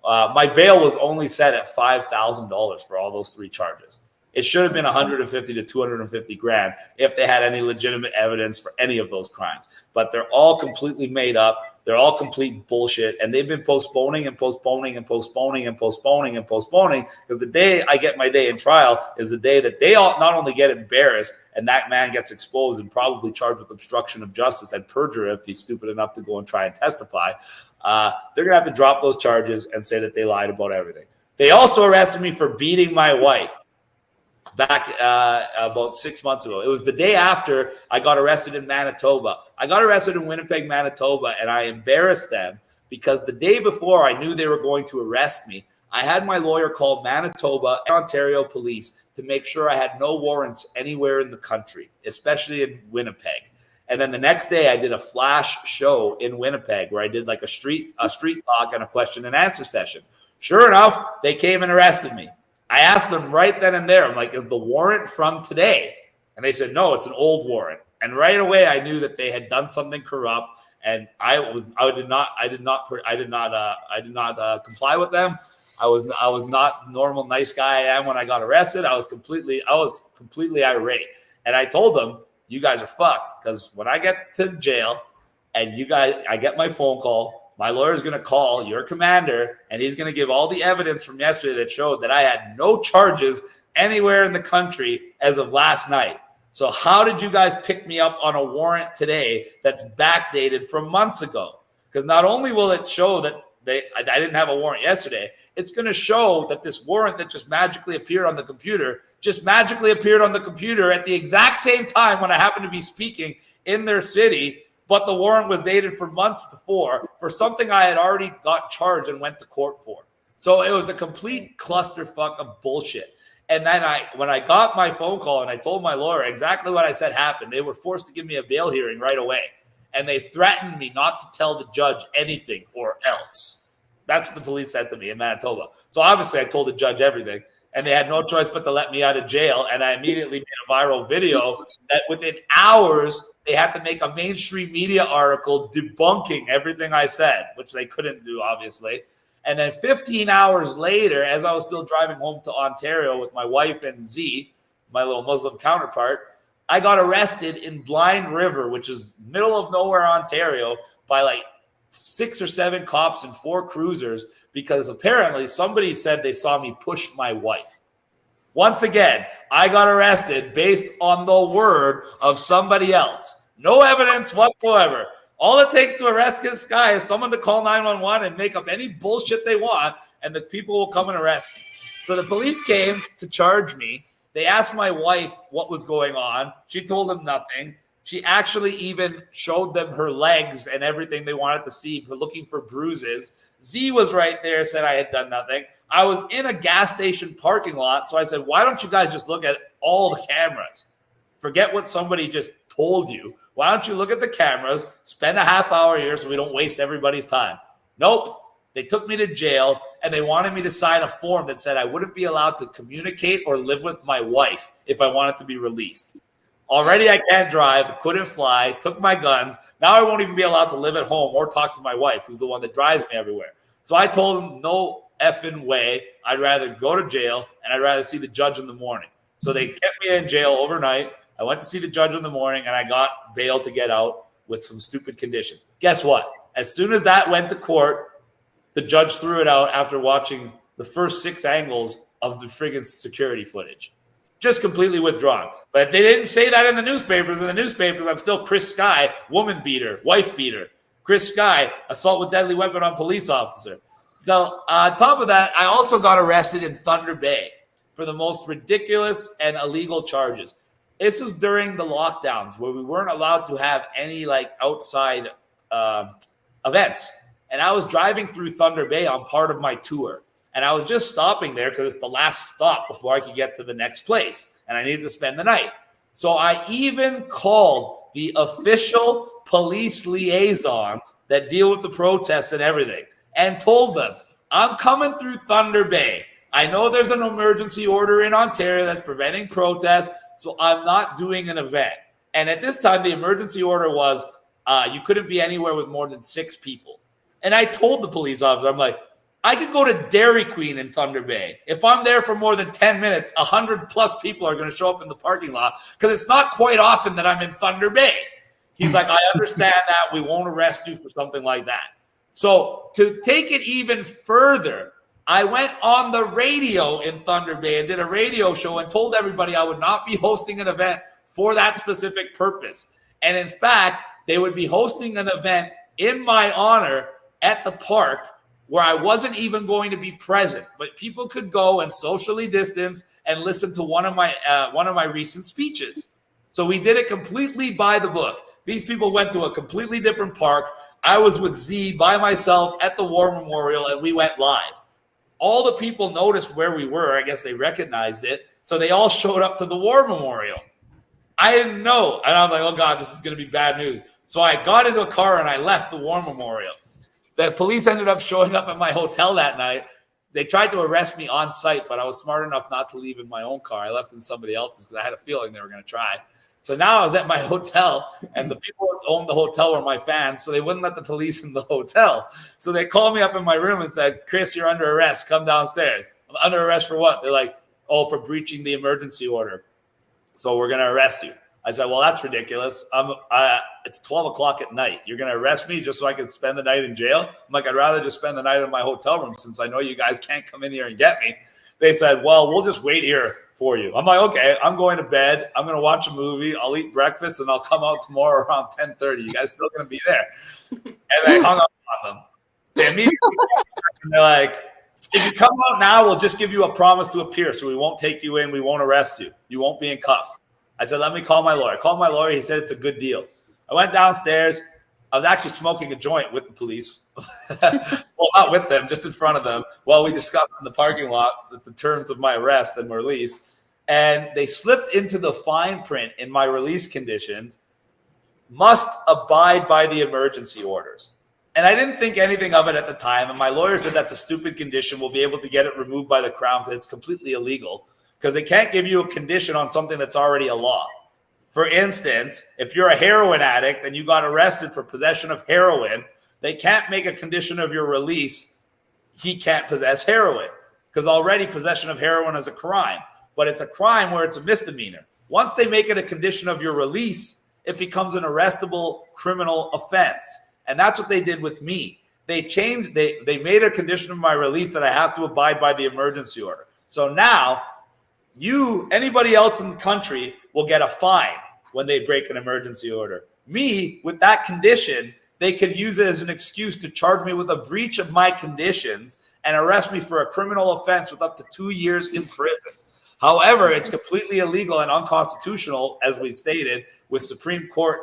My bail was only set at $5,000 for all those three charges. It should have been 150 to 250 grand if they had any legitimate evidence for any of those crimes. But they're all completely made up. They're all complete bullshit. And they've been postponing and postponing and postponing and postponing and postponing, because the day I get my day in trial is the day that they all not only get embarrassed and that man gets exposed and probably charged with obstruction of justice and perjury if he's stupid enough to go and try and testify. They're going to have to drop those charges and say that they lied about everything. They also arrested me for beating my wife back about 6 months ago. It was the day after I got arrested in Manitoba. I got arrested in Winnipeg, Manitoba, and I embarrassed them because the day before I knew they were going to arrest me, I had my lawyer call Manitoba and Ontario police to make sure I had no warrants anywhere in the country, especially in Winnipeg. And then the next day I did a flash show in Winnipeg where I did like a street talk and a question and answer session. Sure enough, they came and arrested me. I asked them right then and there, I'm like, is the warrant from today? And they said, no, it's an old warrant. And right away, I knew that they had done something corrupt, and I did not comply with them. I was not normal, nice guy I am when I got arrested. I was completely irate. And I told them, you guys are fucked, because when I get to jail and I get my phone call, my lawyer is going to call your commander, and he's going to give all the evidence from yesterday that showed that I had no charges anywhere in the country as of last night. So how did you guys pick me up on a warrant today that's backdated from months ago? Because not only will it show that I didn't have a warrant yesterday, it's going to show that this warrant that just magically appeared on the computer at the exact same time when I happened to be speaking in their city, but the warrant was dated for months before for something I had already got charged and went to court for. So it was a complete clusterfuck of bullshit. And then when I got my phone call and I told my lawyer exactly what I said happened, they were forced to give me a bail hearing right away. And they threatened me not to tell the judge anything or else. That's what the police said to me in Manitoba. So obviously I told the judge everything, and they had no choice but to let me out of jail. And I immediately made a viral video that within hours, they had to make a mainstream media article debunking everything I said, which they couldn't do, obviously. And then 15 hours later, as I was still driving home to Ontario with my wife and Z, my little Muslim counterpart, I got arrested in Blind River, which is middle of nowhere, Ontario, by like 6 or 7 cops and 4 cruisers, because apparently somebody said they saw me push my wife. Once again, I got arrested based on the word of somebody else. No evidence whatsoever. All it takes to arrest this guy is someone to call 911 and make up any bullshit they want, and the people will come and arrest me. So the police came to charge me. They asked my wife what was going on. She told them nothing. She actually even showed them her legs and everything they wanted to see for looking for bruises. Z was right there, said I had done nothing. I was in a gas station parking lot, so I said, why don't you guys just look at all the cameras? Forget what somebody just told you. Why don't you look at the cameras, spend a half hour here so we don't waste everybody's time? Nope. They took me to jail, and they wanted me to sign a form that said I wouldn't be allowed to communicate or live with my wife if I wanted to be released. Already I can't drive, couldn't fly, took my guns. Now I won't even be allowed to live at home or talk to my wife, who's the one that drives me everywhere. So I told them, no effing way. I'd rather go to jail, and I'd rather see the judge in the morning. So they kept me in jail overnight. I went to see the judge in the morning, and I got bail to get out with some stupid conditions. Guess what? As soon as that went to court, the judge threw it out after watching the first 6 angles of the friggin' security footage. Just completely withdrawn. But they didn't say that in the newspapers. In the newspapers, I'm still Chris Sky, woman beater, wife beater. Chris Sky, assault with deadly weapon on police officer. So on top of that, I also got arrested in Thunder Bay for the most ridiculous and illegal charges. This was during the lockdowns where we weren't allowed to have any like outside events. And I was driving through Thunder Bay on part of my tour. And I was just stopping there because it's the last stop before I could get to the next place. And I needed to spend the night. So I even called the official police liaisons that deal with the protests and everything and told them, I'm coming through Thunder Bay. I know there's an emergency order in Ontario that's preventing protests, so I'm not doing an event. And at this time, the emergency order was you couldn't be anywhere with more than 6 people. And I told the police officer, I'm like, I could go to Dairy Queen in Thunder Bay. If I'm there for more than 10 minutes, 100 plus people are going to show up in the parking lot because it's not quite often that I'm in Thunder Bay. He's like, I understand that. We won't arrest you for something like that. So to take it even further, I went on the radio in Thunder Bay and did a radio show and told everybody I would not be hosting an event for that specific purpose. And in fact, they would be hosting an event in my honor at the park where I wasn't even going to be present, but people could go and socially distance and listen to one of my recent speeches. So we did it completely by the book. These people went to a completely different park. I was with Z by myself at the War Memorial, and we went live. All the people noticed where we were. I guess they recognized it. So they all showed up to the War Memorial. I didn't know. And I was like, oh, God, this is going to be bad news. So I got into a car and I left the War Memorial. The police ended up showing up at my hotel that night. They tried to arrest me on site, but I was smart enough not to leave in my own car. I left in somebody else's because I had a feeling they were going to try. So now I was at my hotel, and the people who owned the hotel were my fans, so they wouldn't let the police in the hotel. So they called me up in my room and said, Chris, you're under arrest. Come downstairs. I'm under arrest for what? They're like, oh, for breaching the emergency order. So we're going to arrest you. I said, well, that's ridiculous. It's 12 o'clock at night. You're going to arrest me just so I can spend the night in jail? I'm like, I'd rather just spend the night in my hotel room since I know you guys can't come in here and get me. They said, well, we'll just wait here for you. I'm like, okay, I'm going to bed. I'm going to watch a movie. I'll eat breakfast, and I'll come out tomorrow around 10:30. You guys still going to be there? And they hung up on them. They immediately and they're like, if you come out now, we'll just give you a promise to appear, so we won't take you in. We won't arrest you. You won't be in cuffs. I said, let me call my lawyer. I called my lawyer. He said it's a good deal. I went downstairs. I was actually smoking a joint with the police. Well, not with them, just in front of them, while we discussed in the parking lot the terms of my arrest and release. And they slipped into the fine print in my release conditions, must abide by the emergency orders. And I didn't think anything of it at the time. And my lawyer said that's a stupid condition. We'll be able to get it removed by the Crown because it's completely illegal, because they can't give you a condition on something that's already a law. For instance, if you're a heroin addict and you got arrested for possession of heroin, they can't make a condition of your release he can't possess heroin, because already possession of heroin is a crime, but it's a crime where it's a misdemeanor. Once they make it a condition of your release, it becomes an arrestable criminal offense. And that's what they did with me. They made a condition of my release that I have to abide by the emergency order. So now anybody else in the country will get a fine when they break an emergency order. Me, with that condition, they could use it as an excuse to charge me with a breach of my conditions and arrest me for a criminal offense with up to 2 years in prison. However, it's completely illegal and unconstitutional, as we stated, with Supreme Court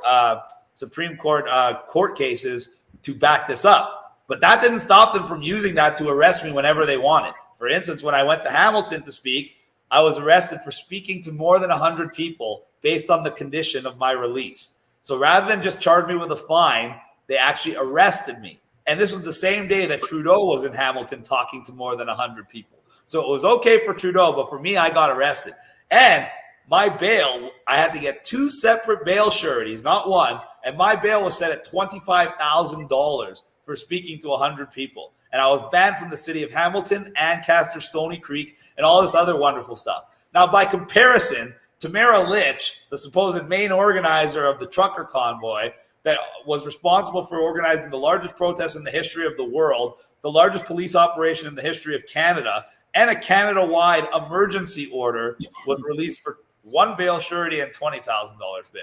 court cases to back this up. But that didn't stop them from using that to arrest me whenever they wanted. For instance, when I went to Hamilton to speak, I was arrested for speaking to more than 100 people based on the condition of my release. So rather than just charge me with a fine, they actually arrested me. And this was the same day that Trudeau was in Hamilton talking to more than 100 people. So it was okay for Trudeau, but for me, I got arrested. And my bail, I had to get 2 separate bail sureties, not one. And my bail was set at $25,000 for speaking to 100 people. And I was banned from the city of Hamilton, Ancaster, Stony Creek, and all this other wonderful stuff. Now, by comparison, Tamara Litch, the supposed main organizer of the trucker convoy that was responsible for organizing the largest protest in the history of the world, the largest police operation in the history of Canada, and a Canada-wide emergency order, was released for 1 bail surety and $20,000 bail.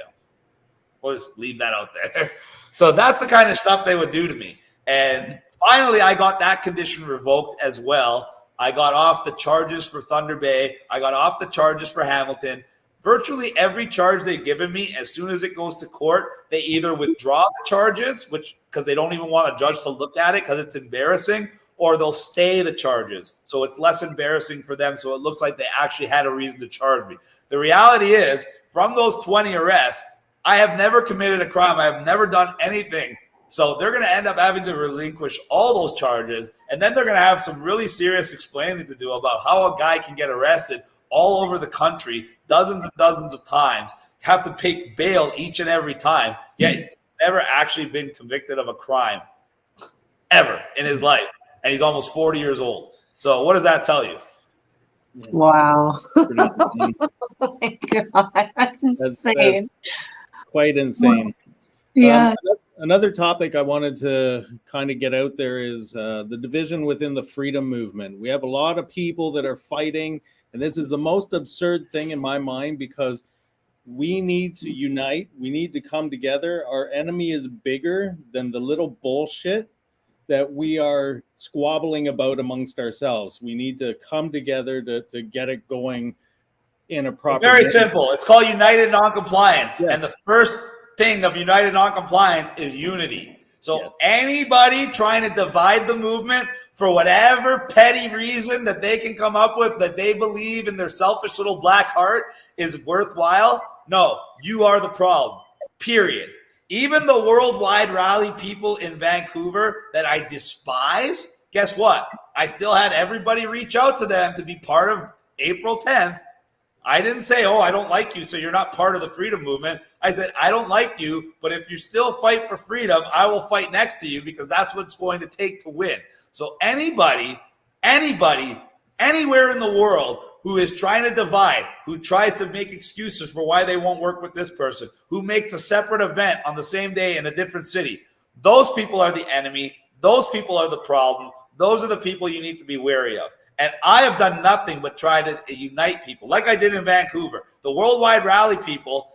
We'll just leave that out there. So that's the kind of stuff they would do to me. And finally, I got that condition revoked as well. I got off the charges for Thunder Bay. I got off the charges for Hamilton. Virtually every charge they've given me, as soon as it goes to court, they either withdraw the charges, which because they don't even want a judge to look at it because it's embarrassing, or they'll stay the charges. So it's less embarrassing for them. So it looks like they actually had a reason to charge me. The reality is, from those 20 arrests, I have never committed a crime. I have never done anything. So they're going to end up having to relinquish all those charges. And then they're going to have some really serious explaining to do about how a guy can get arrested all over the country dozens and dozens of times, have to pay bail each and every time, yet never actually been convicted of a crime ever in his life. And he's almost 40 years old. So what does that tell you?
Wow.
Pretty insane.
Oh my God. That's insane.
That's quite insane.
Yeah.
Another topic I wanted to kind of get out there is the division within the freedom movement. We have a lot of people that are fighting, and this is the most absurd thing in my mind, because we need to unite. We need to come together. Our enemy is bigger than the little bullshit that we are squabbling about amongst ourselves. We need to come together to get it going in a proper
It's very
way.
simple. It's called United Noncompliance.
Yes.
And the first thing of United Noncompliance is unity. So
Yes.
anybody trying to divide the movement for whatever petty reason that they can come up with, that they believe in their selfish little black heart is worthwhile, no, you are the problem, period. Even the worldwide rally people in Vancouver that I despise, Guess what? I still had everybody reach out to them to be part of April 10th. I didn't say, oh, I don't like you, so you're not part of the freedom movement. I said, I don't like you, but if you still fight for freedom, I will fight next to you because that's what it's going to take to win. So anybody, anywhere in the world who is trying to divide, who tries to make excuses for why they won't work with this person, who makes a separate event on the same day in a different city, those people are the enemy. Those people are the problem. Those are the people you need to be wary of. And I have done nothing but try to unite people, like I did in Vancouver. The Worldwide Rally people,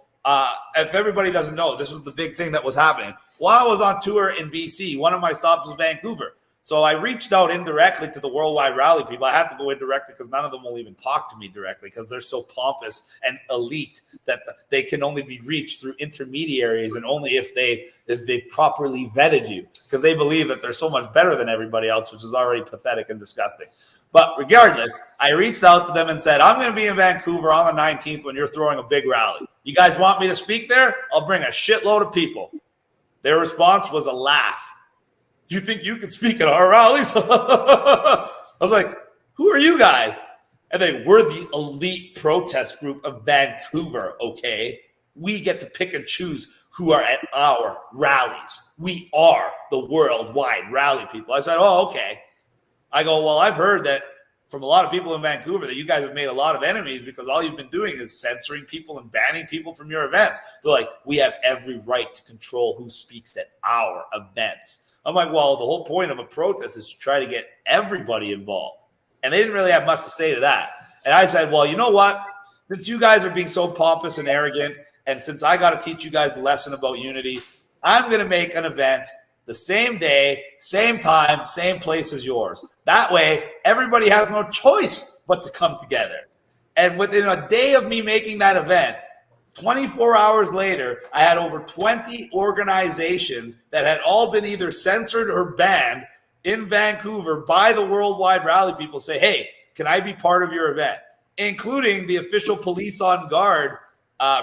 if everybody doesn't know, this was the big thing that was happening. While I was on tour in BC, one of my stops was Vancouver. So I reached out indirectly to the Worldwide Rally people. I had to go indirectly because none of them will even talk to me directly because they're so pompous and elite that they can only be reached through intermediaries and only if they properly vetted you because they believe that they're so much better than everybody else, which is already pathetic and disgusting. But regardless, I reached out to them and said, I'm going to be in Vancouver on the 19th when you're throwing a big rally. You guys want me to speak there? I'll bring a shitload of people. Their response was a laugh. You think you can speak at our rallies? I was like, who are you guys? And we're the elite protest group of Vancouver, okay? We get to pick and choose who are at our rallies. We are the worldwide rally people. I said, oh, okay. I go, well, I've heard that from a lot of people in Vancouver that you guys have made a lot of enemies because all you've been doing is censoring people and banning people from your events. They're like, we have every right to control who speaks at our events. I'm like, well, the whole point of a protest is to try to get everybody involved. And they didn't really have much to say to that. And I said, well, you know what? Since you guys are being so pompous and arrogant, and since I got to teach you guys a lesson about unity, I'm going to make an event the same day, same time, same place as yours. That way, everybody has no choice but to come together. And within a day of me making that event, 24 hours later, I had over 20 organizations that had all been either censored or banned in Vancouver by the Worldwide Rally people say, hey, can I be part of your event? Including the official police on guard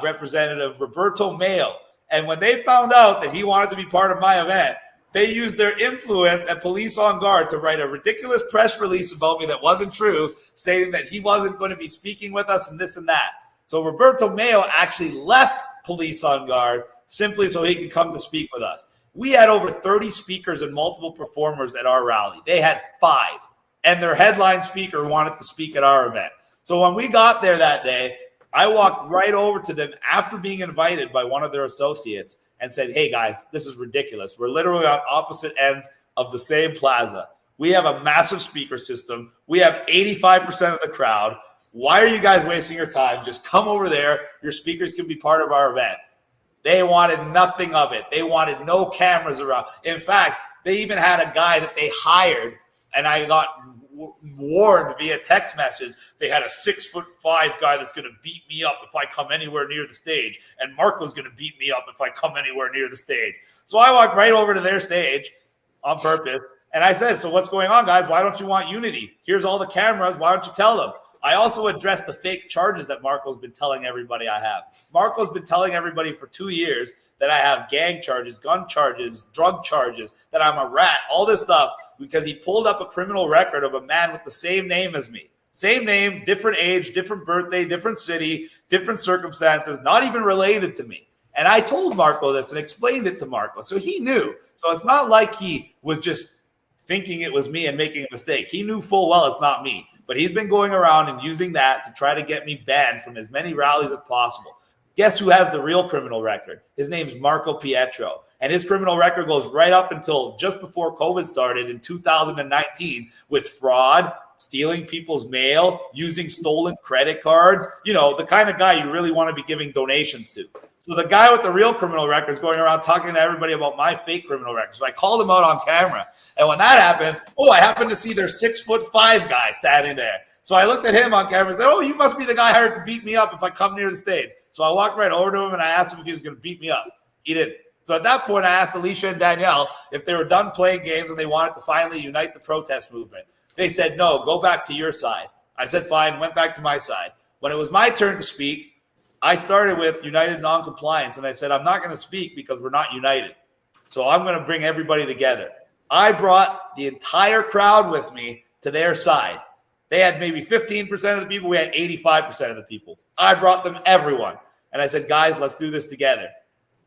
representative, Roberto Mayo. And when they found out that he wanted to be part of my event, they used their influence at Police on Guard to write a ridiculous press release about me that wasn't true, stating that he wasn't going to be speaking with us and this and that. So Roberto Mayo actually left Police on Guard simply so he could come to speak with us. We had over 30 speakers and multiple performers at our rally. They had 5, and their headline speaker wanted to speak at our event. So when we got there that day, I walked right over to them after being invited by one of their associates and said, hey guys, this is ridiculous. We're literally on opposite ends of the same plaza. We have a massive speaker system. We have 85% of the crowd. Why are you guys wasting your time? Just come over there. Your speakers can be part of our event. They wanted nothing of it. They wanted no cameras around. In fact, they even had a guy that they hired, and I got warned via text message. They had a 6'5" guy that's going to beat me up if I come anywhere near the stage, and Marco's going to beat me up if I come anywhere near the stage. So I walked right over to their stage on purpose, and I said, so what's going on, guys? Why don't you want unity? Here's all the cameras. Why don't you tell them? I also addressed the fake charges that Marco's been telling everybody I have. Marco's been telling everybody for 2 years that I have gang charges, gun charges, drug charges, that I'm a rat, all this stuff, because he pulled up a criminal record of a man with the same name as me. Same name, different age, different birthday, different city, different circumstances, not even related to me. And I told Marco this and explained it to Marco. So he knew. So it's not like he was just thinking it was me and making a mistake. He knew full well it's not me. But he's been going around and using that to try to get me banned from as many rallies as possible. Guess who has the real criminal record? His name's Marco Pietro. And his criminal record goes right up until just before COVID started in 2019 with fraud, stealing people's mail, using stolen credit cards. You know, the kind of guy you really want to be giving donations to. So the guy with the real criminal record is going around talking to everybody about my fake criminal record. So I called him out on camera. And when that happened, I happened to see their 6'5" guy standing there. So I looked at him on camera and said, you must be the guy hired to beat me up if I come near the stage. So I walked right over to him and I asked him if he was going to beat me up. He didn't. So at that point, I asked Alicia and Danielle if they were done playing games and they wanted to finally unite the protest movement. They said, no, go back to your side. I said, fine, went back to my side. When it was my turn to speak, I started with United Noncompliance, and I said, I'm not going to speak because we're not united. So I'm going to bring everybody together. I brought the entire crowd with me to their side. They had maybe 15% of the people. We had 85% of the people. I brought them, everyone. And I said, guys, let's do this together.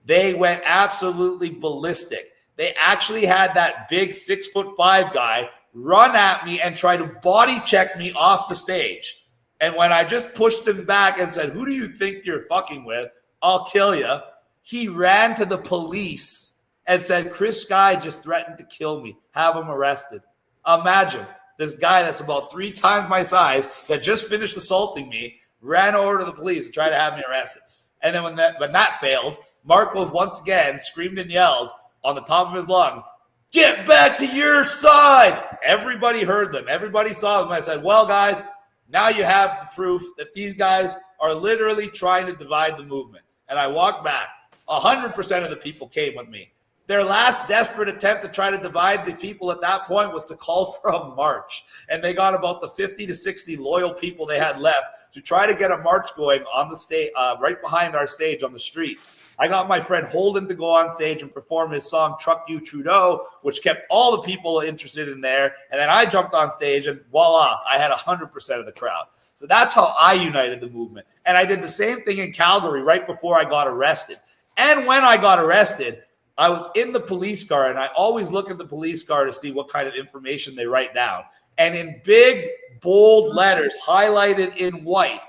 They went absolutely ballistic. They actually had that big 6'5" guy run at me and try to body check me off the stage. And when I just pushed him back and said, who do you think you're fucking with? I'll kill you. He ran to the police and said, Chris Sky just threatened to kill me. Have him arrested. Imagine this guy that's about 3 times my size that just finished assaulting me, ran over to the police and tried to have me arrested. And then when that failed, Marcos once again screamed and yelled on the top of his lung, get back to your side. Everybody heard them. Everybody saw them. I said, well, guys, now you have the proof that these guys are literally trying to divide the movement. And I walked back. 100% of the people came with me. Their last desperate attempt to try to divide the people at that point was to call for a march. And they got about the 50 to 60 loyal people they had left to try to get a march going on the stage, right behind our stage on the street. I got my friend Holden to go on stage and perform his song Truck You Trudeau, which kept all the people interested in there. And then I jumped on stage and voila, I had 100% of the crowd. So that's how I united the movement. And I did the same thing in Calgary right before I got arrested. And when I got arrested, I was in the police car, and I always look at the police car to see what kind of information they write down. And in big, bold letters, highlighted in white,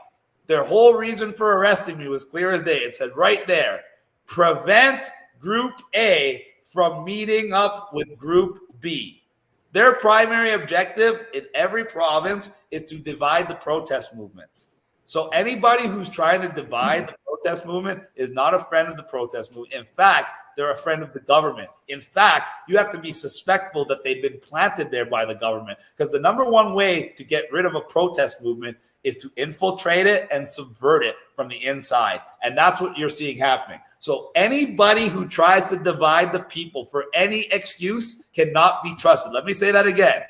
their whole reason for arresting me was clear as day. It said right there, prevent Group A from meeting up with Group B. Their primary objective in every province is to divide the protest movements. So anybody who's trying to divide the protest movement is not a friend of the protest movement. In fact, they're a friend of the government. In fact, you have to be suspectful that they've been planted there by the government, because the number one way to get rid of a protest movement is to infiltrate it and subvert it from the inside. And that's what you're seeing happening. So anybody who tries to divide the people for any excuse cannot be trusted. Let me say that again.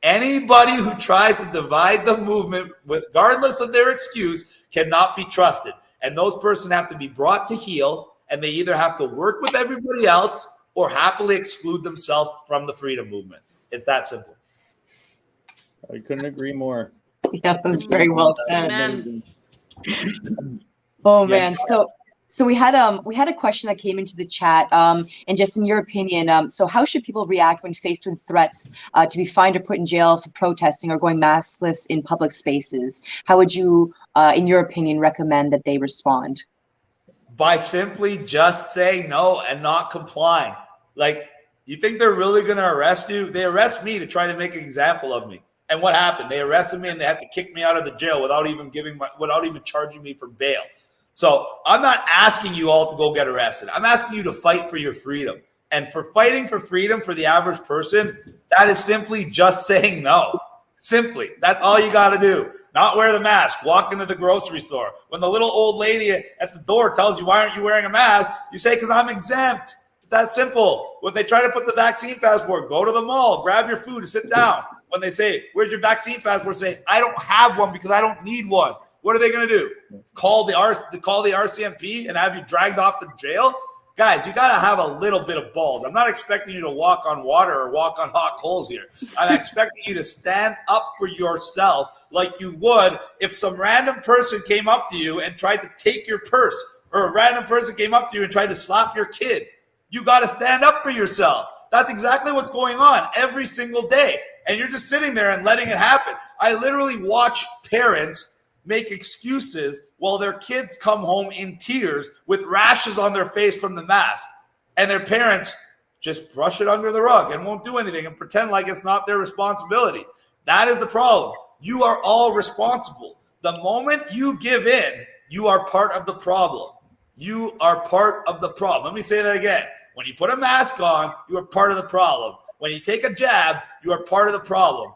Anybody who tries to divide the movement, regardless of their excuse, cannot be trusted. And those persons have to be brought to heel, and they either have to work with everybody else or happily exclude themselves from the freedom movement. It's that simple.
I couldn't agree more.
Yeah, that's very well said.
Amen.
Oh man, so we had a question that came into the chat, and just in your opinion, so how should people react when faced with threats to be fined or put in jail for protesting or going maskless in public spaces? How would you, in your opinion, recommend that they respond?
By simply just saying no and not complying. Like, you think they're really going to arrest you? They arrest me to try to make an example of me. And what happened? They arrested me and they had to kick me out of the jail without even charging me for bail. So I'm not asking you all to go get arrested. I'm asking you to fight for your freedom. And for fighting for freedom for the average person, that is simply just saying no. Simply. That's all you got to do. Not wear the mask. Walk into the grocery store. When the little old lady at the door tells you, why aren't you wearing a mask? You say, because I'm exempt. That's simple. When they try to put the vaccine passport, go to the mall, grab your food and sit down. When they say, where's your vaccine passport? Say, I don't have one because I don't need one. What are they going to do? Call the RCMP and have you dragged off to jail? Guys, you got to have a little bit of balls. I'm not expecting you to walk on water or walk on hot coals here. I'm expecting you to stand up for yourself like you would if some random person came up to you and tried to take your purse, or a random person came up to you and tried to slap your kid. You got to stand up for yourself. That's exactly what's going on every single day. And you're just sitting there and letting it happen. I literally watch parents make excuses while their kids come home in tears with rashes on their face from the mask. And their parents just brush it under the rug and won't do anything and pretend like it's not their responsibility. That is the problem. You are all responsible. The moment you give in, you are part of the problem. You are part of the problem. Let me say that again. When you put a mask on, you are part of the problem. When you take a jab, you are part of the problem.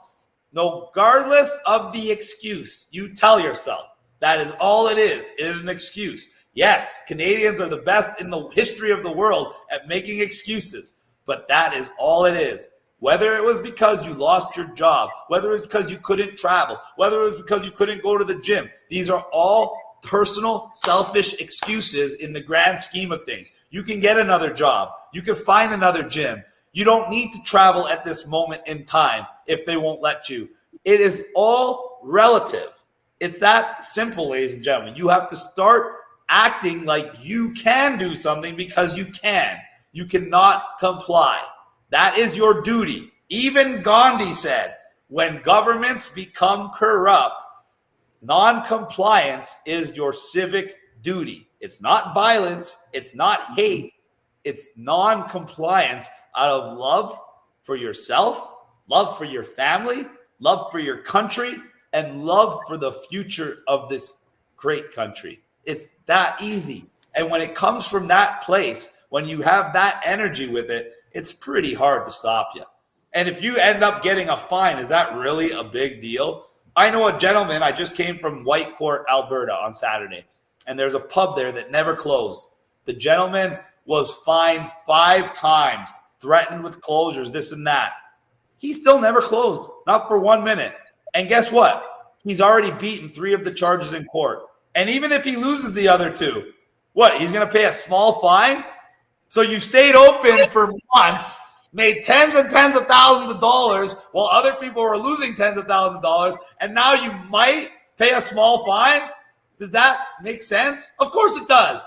Regardless of the excuse, you tell yourself that is all it is. It is an excuse. Yes, Canadians are the best in the history of the world at making excuses, but that is all it is. Whether it was because you lost your job, whether it was because you couldn't travel, whether it was because you couldn't go to the gym, these are all personal, selfish excuses in the grand scheme of things. You can get another job. You can find another gym. You don't need to travel at this moment in time if they won't let you. It is all relative. It's that simple, ladies and gentlemen. You have to start acting like you can do something because you can. You cannot comply. That is your duty. Even Gandhi said, when governments become corrupt, non-compliance is your civic duty. It's not violence. It's not hate. It's non-compliance out of love for yourself, love for your family, love for your country, and love for the future of this great country. It's that easy. And when it comes from that place, when you have that energy with it, it's pretty hard to stop you. And if you end up getting a fine, is that really a big deal? I know a gentleman, I just came from Whitecourt, Alberta on Saturday, and there's a pub there that never closed. The gentleman was fined 5 times, threatened with closures, this and that. He still never closed, not for 1 minute. And guess what? He's already beaten 3 of the charges in court. And even if he loses the other 2, what, he's going to pay a small fine? So you stayed open for months, made tens and tens of thousands of dollars while other people were losing tens of thousands of dollars, and now you might pay a small fine? Does that make sense? Of course it does.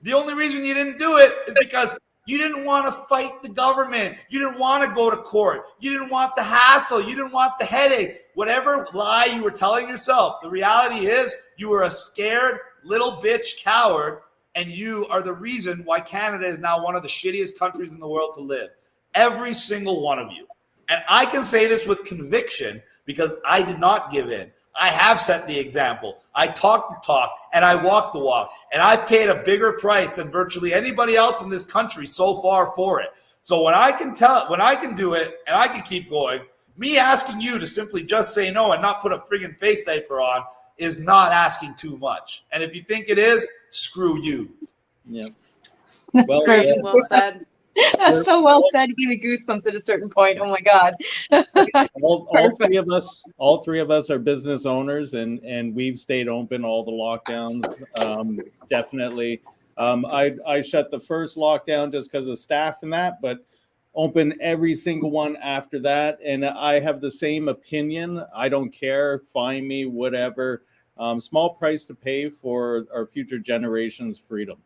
The only reason you didn't do it is because you didn't want to fight the government. You didn't want to go to court. You didn't want the hassle. You didn't want the headache. Whatever lie you were telling yourself, the reality is you were a scared little bitch coward, and you are the reason why Canada is now one of the shittiest countries in the world to live. Every single one of you. And I can say this with conviction because I did not give in. I have set the example. I talked the talk and I walked the walk. And I've paid a bigger price than virtually anybody else in this country so far for it. So when I can do it and I can keep going, me asking you to simply just say no and not put a friggin' face diaper on is not asking too much. And if you think it is, screw you.
Yeah.
Well,
Well said.
that's so well said. You gave me goosebumps at a certain point. Oh my God.
all three of us are business owners, and we've stayed open all the lockdowns. Definitely. I shut the first lockdown just because of staff and that, but open every single one after that. And I have the same opinion. I don't care. Fine me, whatever. Small price to pay for our future generations' freedom.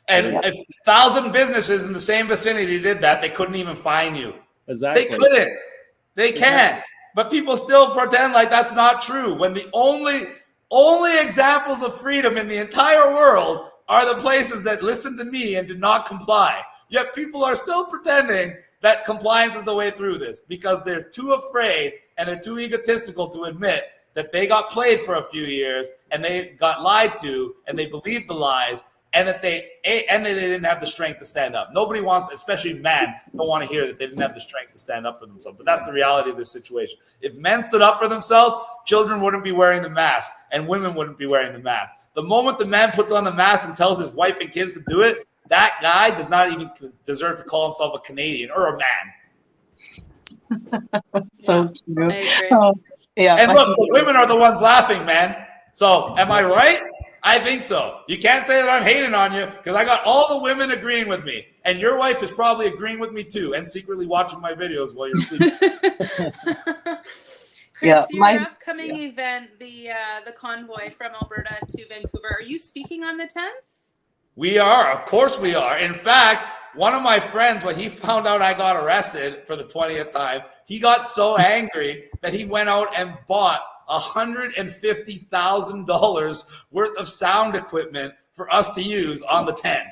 And if 1,000 businesses in the same vicinity did that, they couldn't even fine you.
Exactly.
They couldn't. They can't. But people still pretend like that's not true when the only examples of freedom in the entire world are the places that listened to me and did not comply. Yet people are still pretending that compliance is the way through this because they're too afraid and they're too egotistical to admit that they got played for a few years and they got lied to and they believed the lies. And that they didn't have the strength to stand up. Nobody wants, especially men, don't want to hear that they didn't have the strength to stand up for themselves. But that's the reality of this situation. If men stood up for themselves, children wouldn't be wearing the mask and women wouldn't be wearing the mask. The moment the man puts on the mask and tells his wife and kids to do it, that guy does not even deserve to call himself a Canadian or a man.
So true.
I agree.
Oh, yeah.
And look, the women are the ones laughing, man. So am I right? I think so. You can't say that I'm hating on you because I got all the women agreeing with me. And your wife is probably agreeing with me too and secretly watching my videos while you're sleeping.
Chris, your upcoming event, the convoy from Alberta to Vancouver, are you speaking on the 10th?
We are. Of course we are. In fact, one of my friends, when he found out I got arrested for the 20th time, he got so angry that he went out and bought $150,000 worth of sound equipment for us to use on the 10th.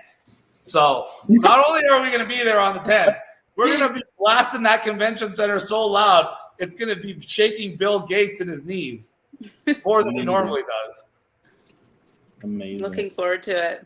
So not only are we going to be there on the 10th, we're going to be blasting that convention center so loud, it's going to be shaking Bill Gates in his knees more than he normally does.
Amazing.
Looking forward to it.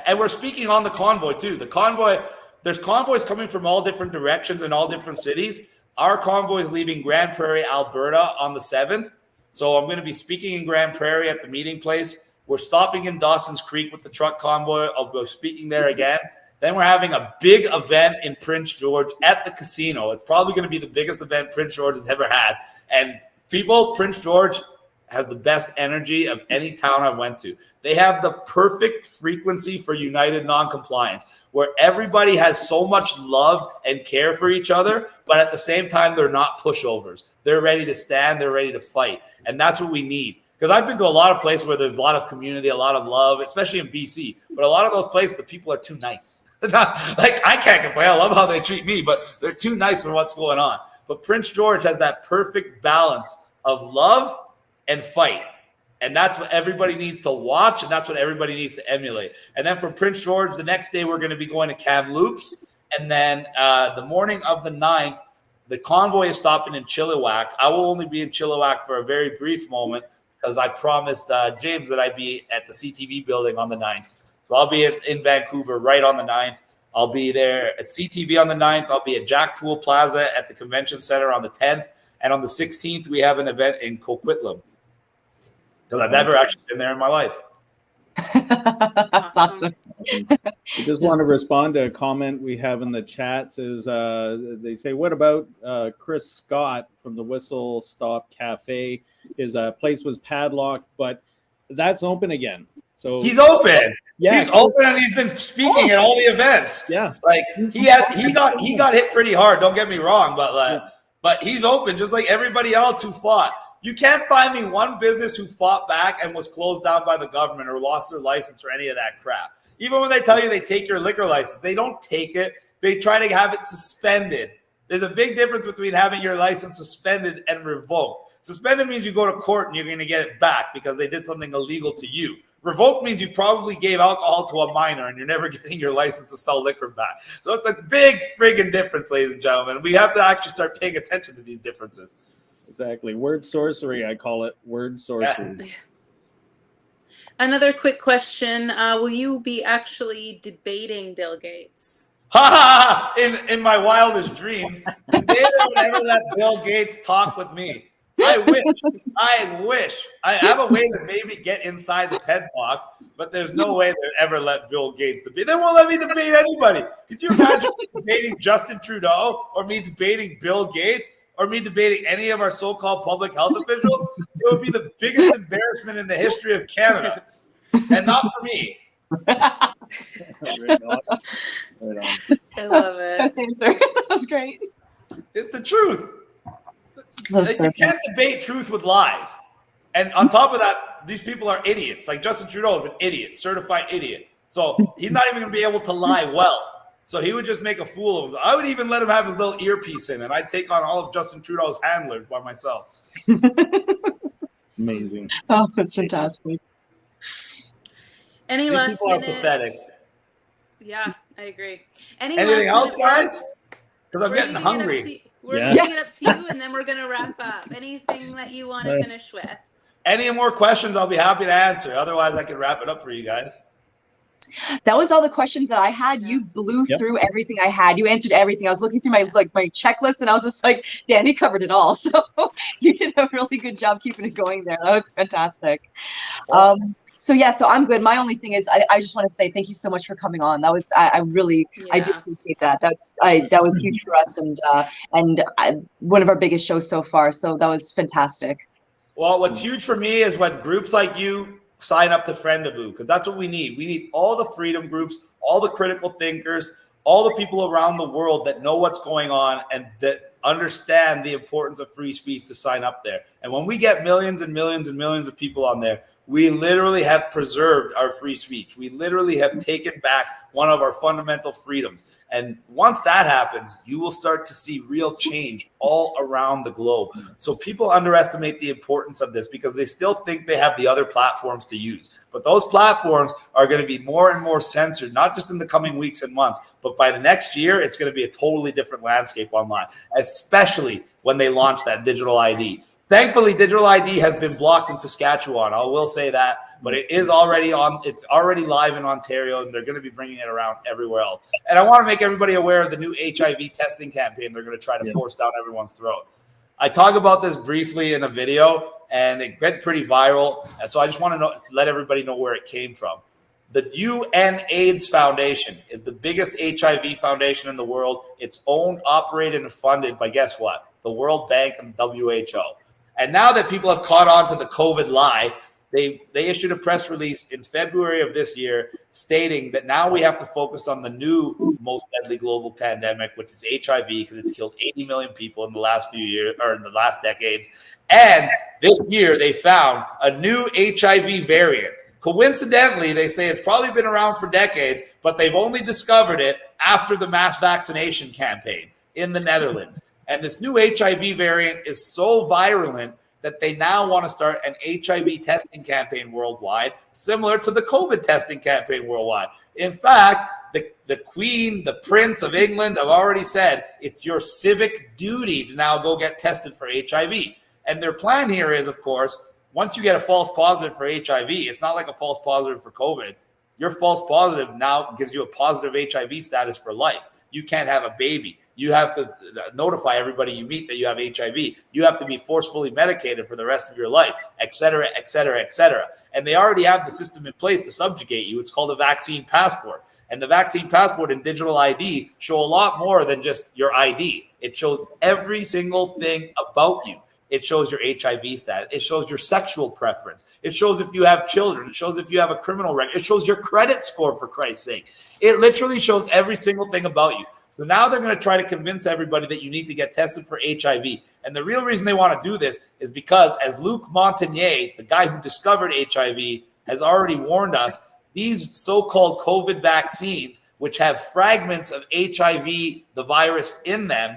And we're speaking on the convoy too. The convoy, there's convoys coming from all different directions in all different cities. Our convoy is leaving Grand Prairie, Alberta on the 7th. So I'm going to be speaking in Grand Prairie at the meeting place. We're stopping in Dawson's Creek with the truck convoy. I'll go speaking there again. Then we're having a big event in Prince George at the casino. It's probably going to be the biggest event Prince George has ever had. And people, Prince George has the best energy of any town I went to. They have the perfect frequency for United non-compliance, where everybody has so much love and care for each other, but at the same time, they're not pushovers. They're ready to stand, they're ready to fight. And that's what we need. Because I've been to a lot of places where there's a lot of community, a lot of love, especially in BC. But a lot of those places, the people are too nice. Like, I can't complain. I love how they treat me, but they're too nice for what's going on. But Prince George has that perfect balance of love and fight. And that's what everybody needs to watch, and that's what everybody needs to emulate. And then for Prince George, the next day we're going to be going to Kamloops. And then the morning of the 9th, the convoy is stopping in Chilliwack. I will only be in Chilliwack for a very brief moment because I promised James that I'd be at the CTV building on the 9th. So I'll be in Vancouver right on the 9th. I'll be there at CTV on the 9th. I'll be at Jack Poole Plaza at the Convention Center on the 10th. And on the 16th, we have an event in Coquitlam. Because I've never actually been there in my life.
That's awesome.
I just want to respond to a comment we have in the chat. Says they say, what about Chris Scott from the Whistle Stop Cafe? His place was padlocked, but that's open again. So
he's open.
Yeah,
he's open, and he's been speaking at all the events.
Yeah,
like he got hit pretty hard. Don't get me wrong, but he's open just like everybody else who fought. You can't find me one business who fought back and was closed down by the government or lost their license or any of that crap. Even when they tell you they take your liquor license, they don't take it. They try to have it suspended. There's a big difference between having your license suspended and revoked. Suspended means you go to court and you're going to get it back because they did something illegal to you. Revoked means you probably gave alcohol to a minor and you're never getting your license to sell liquor back. So it's a big friggin' difference, ladies and gentlemen. We have to actually start paying attention to these differences.
Exactly. Word sorcery, I call it. Word sorcery. Yeah.
Another quick question. Will you be actually debating Bill Gates?
In my wildest dreams, the day that I would ever let Bill Gates talk with me. I wish. I have a way to maybe get inside the TEDTalk, but there's no way they'd ever let Bill Gates debate. They won't let me debate anybody. Could you imagine me debating Justin Trudeau or me debating Bill Gates? Or me debating any of our so-called public health officials? It would be the biggest embarrassment in the history of Canada. And not for me.
Right on.
I love it.
Best answer. That was great.
It's the truth. You can't debate truth with lies. And on top of that, these people are idiots. Like Justin Trudeau is an idiot, certified idiot. So he's not even going to be able to lie well. So he would just make a fool of him. I would even let him have his little earpiece in, and I'd take on all of Justin Trudeau's handlers by myself.
Amazing.
Oh, that's fantastic.
Any last
people are
minute?
pathetic.
Yeah, I agree.
Anything else, guys? Because I'm getting hungry.
We're leaving it up to you, and then we're going to wrap up. Anything that you want to finish with?
Any more questions, I'll be happy to answer. Otherwise, I can wrap it up for you guys.
That was all the questions that I had. You blew through everything I had. You answered everything. I was looking through my checklist, and I was just like, Danny covered it all. So you did a really good job keeping it going there. That was fantastic. So I'm good. My only thing is I just want to say thank you so much for coming on. That was I do appreciate that. That was huge for us and one of our biggest shows so far. So that was fantastic.
Well, what's huge for me is when groups like you sign up to Friendavoo, because that's what we need. We need all the freedom groups, all the critical thinkers, all the people around the world that know what's going on and that understand the importance of free speech to sign up there. And when we get millions and millions and millions of people on there, we literally have preserved our free speech. We literally have taken back one of our fundamental freedoms. And once that happens, you will start to see real change all around the globe. So people underestimate the importance of this because they still think they have the other platforms to use. But those platforms are going to be more and more censored, not just in the coming weeks and months, but by the next year, it's going to be a totally different landscape online, especially when they launch that digital ID. Thankfully, digital ID has been blocked in Saskatchewan. I will say that, but it is already on. It's already live in Ontario, and they're going to be bringing it around everywhere else. And I want to make everybody aware of the new HIV testing campaign they're going to try to force down everyone's throat. I talk about this briefly in a video, and it went pretty viral. And so I just want to let everybody know where it came from. The UN AIDS Foundation is the biggest HIV foundation in the world. It's owned, operated, and funded by, guess what? The World Bank and the WHO. And now that people have caught on to the COVID lie, they issued a press release in February of this year stating that now we have to focus on the new most deadly global pandemic, which is HIV, because it's killed 80 million people in the last few years, or in the last decades. And this year they found a new HIV variant. Coincidentally, they say it's probably been around for decades, but they've only discovered it after the mass vaccination campaign in the Netherlands. And this new HIV variant is so virulent that they now want to start an HIV testing campaign worldwide, similar to the COVID testing campaign worldwide. In fact, the Queen, the Prince of England have already said it's your civic duty to now go get tested for HIV. And their plan here is, of course, once you get a false positive for HIV, it's not like a false positive for COVID. Your false positive now gives you a positive HIV status for life. You can't have a baby. You have to notify everybody you meet that you have HIV. You have to be forcefully medicated for the rest of your life, et cetera, et cetera, et cetera. And they already have the system in place to subjugate you. It's called a vaccine passport. And the vaccine passport and digital ID show a lot more than just your ID. It shows every single thing about you. It shows your HIV status. It shows your sexual preference. It shows if you have children. It shows if you have a criminal record. It shows your credit score, for Christ's sake. It literally shows every single thing about you. So now they're going to try to convince everybody that you need to get tested for HIV. And the real reason they want to do this is because, as Luc Montagnier, the guy who discovered HIV, has already warned us, these so-called COVID vaccines, which have fragments of HIV, the virus, in them,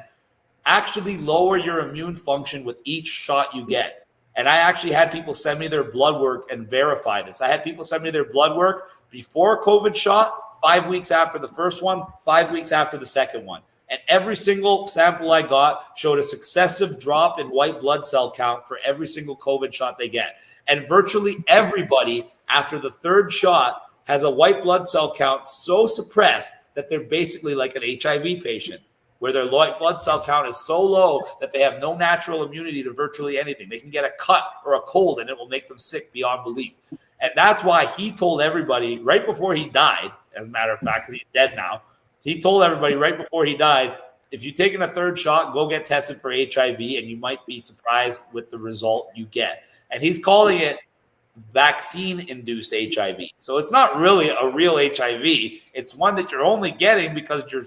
actually lower your immune function with each shot you get. And I actually had people send me their blood work and verify this. I had people send me their blood work before COVID shot, 5 weeks after the first one, 5 weeks after the second one. And every single sample I got showed a successive drop in white blood cell count for every single COVID shot they get. And virtually everybody after the third shot has a white blood cell count so suppressed that they're basically like an HIV patient, where their white blood cell count is so low that they have no natural immunity to virtually anything. They can get a cut or a cold and it will make them sick beyond belief. And that's why he told everybody right before he died, as a matter of fact, because he's dead now, he told everybody right before he died, if you've taken a third shot, go get tested for HIV and you might be surprised with the result you get. And he's calling it vaccine-induced HIV. So it's not really a real HIV. It's one that you're only getting because you're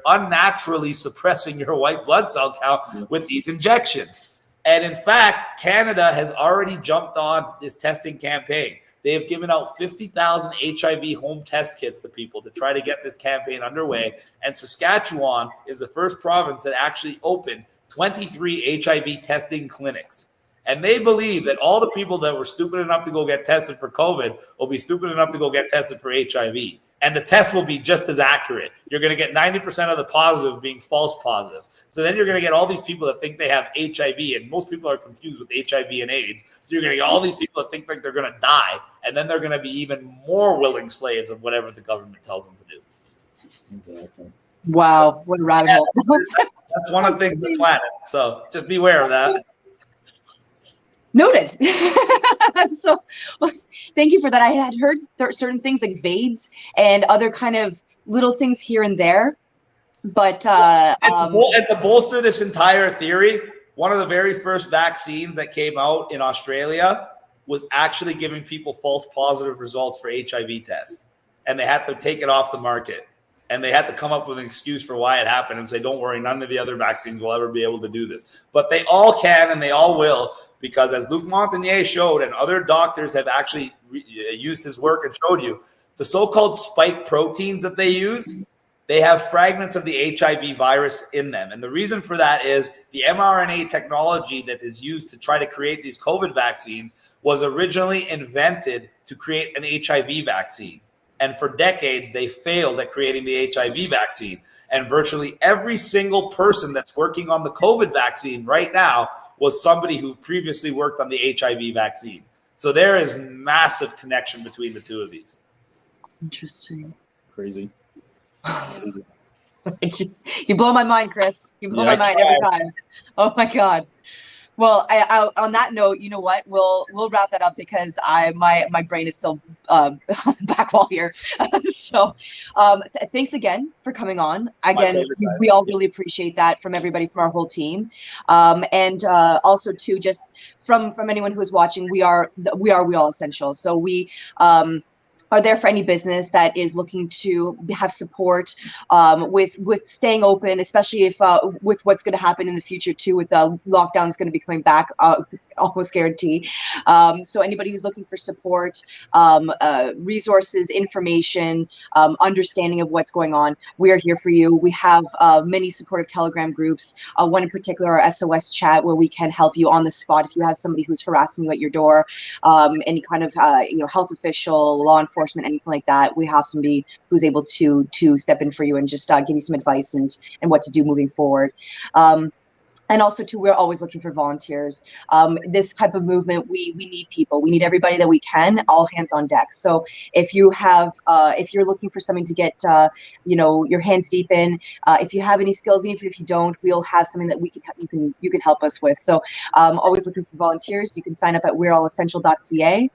unnaturally suppressing your white blood cell count with these injections. And in fact, Canada has already jumped on this testing campaign. They have given out 50,000 HIV home test kits to people to try to get this campaign underway. And Saskatchewan is the first province that actually opened 23 HIV testing clinics. And they believe that all the people that were stupid enough to go get tested for COVID will be stupid enough to go get tested for HIV. And the test will be just as accurate. You're going to get 90% of the positives being false positives. So then you're going to get all these people that think they have HIV, and most people are confused with HIV and AIDS. So you're going to get all these people that think like they're going to die, and then they're going to be even more willing slaves of whatever the government tells them to do.
Exactly.
Wow, what a rabbit hole.
That's one of the things with planet. So just be aware of that.
Noted. So thank you for that. I had heard certain things like VADES and other kind of little things here and there. But and
to bolster this entire theory, one of the very first vaccines that came out in Australia was actually giving people false positive results for HIV tests. And they had to take it off the market. And they had to come up with an excuse for why it happened and say, don't worry, none of the other vaccines will ever be able to do this. But they all can and they all will, because as Luc Montagnier showed and other doctors have actually used his work and showed you, the so-called spike proteins that they use, they have fragments of the HIV virus in them. And the reason for that is the mRNA technology that is used to try to create these COVID vaccines was originally invented to create an HIV vaccine. And for decades, they failed at creating the HIV vaccine. And virtually every single person that's working on the COVID vaccine right now was somebody who previously worked on the HIV vaccine. So there is massive connection between the two of these.
Interesting.
Crazy.
You blow my mind, Chris. You blow my mind every time. Oh my God. Well, on that note, you know what? We'll wrap that up because my brain is still back wall here. So, thanks again for coming on. Again, we all really appreciate that from everybody, from our whole team, and also too, just from anyone who is watching. We are all essential. So we are there for any business that is looking to have support with staying open, especially if with what's going to happen in the future too, with the lockdowns going to be coming back, almost guarantee. So anybody who's looking for support, resources, information, understanding of what's going on, we are here for you. We have many supportive Telegram groups, one in particular, our SOS chat, where we can help you on the spot if you have somebody who's harassing you at your door, any kind of health official, law enforcement, anything like that. We have somebody who's able to step in for you and just give you some advice and what to do moving forward. And also, too, we're always looking for volunteers. This type of movement, we need people. We need everybody that we can, all hands on deck. So if you have, if you're looking for something to get, your hands deep in, if you have any skills, even if you don't, we'll have something that you can help us with. So always looking for volunteers. You can sign up at we'reallessential.ca.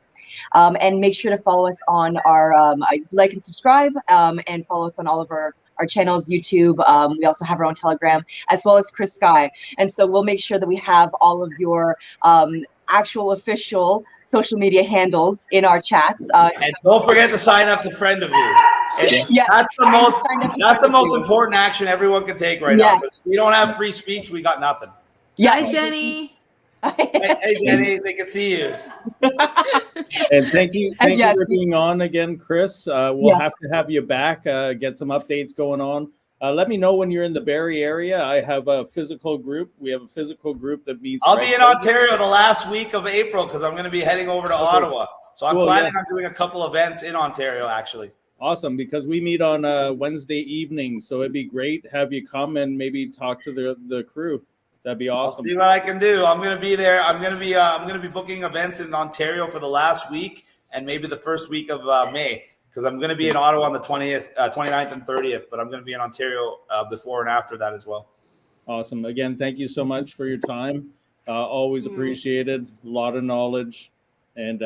And make sure to follow us on our like and subscribe, and follow us on all of our channels, YouTube. We also have our own Telegram, as well as Chris Sky. And so we'll make sure that we have all of your actual official social media handles in our chats.
And don't forget to sign up to Friend of You.
Yes.
That's the most important action everyone can take right now. If we don't have free speech, we got nothing.
Yeah.
Hi, Jenny.
Hey, Jenny, they can see you.
And thank you for being on again, Chris. We'll have to have you back, get some updates going on. Let me know when you're in the Barrie area. I have a physical group. We have a physical group that meets.
I'll be in Ontario the last week of April because I'm going to be heading over to Ottawa. So I'm planning on doing a couple events in Ontario, actually.
Awesome, because we meet on Wednesday evening. So it'd be great to have you come and maybe talk to the crew. That'd be awesome.
I'll see what I can do. I'm going to be there. I'm going to be booking events in Ontario for the last week and maybe the first week of May, because I'm going to be in Ottawa on the 20th, 29th and 30th, but I'm going to be in Ontario before and after that as well.
Awesome. Again, thank you so much for your time. Always appreciated. A lot of knowledge, and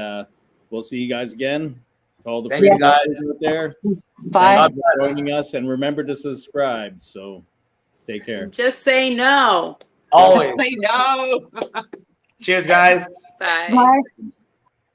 we'll see you guys again. To all the
Thank you guys
out there.
Bye.
Thanks for joining us, and remember to subscribe. So take care.
Just say no.
Always.
Say no.
Cheers, guys.
Bye.
Bye.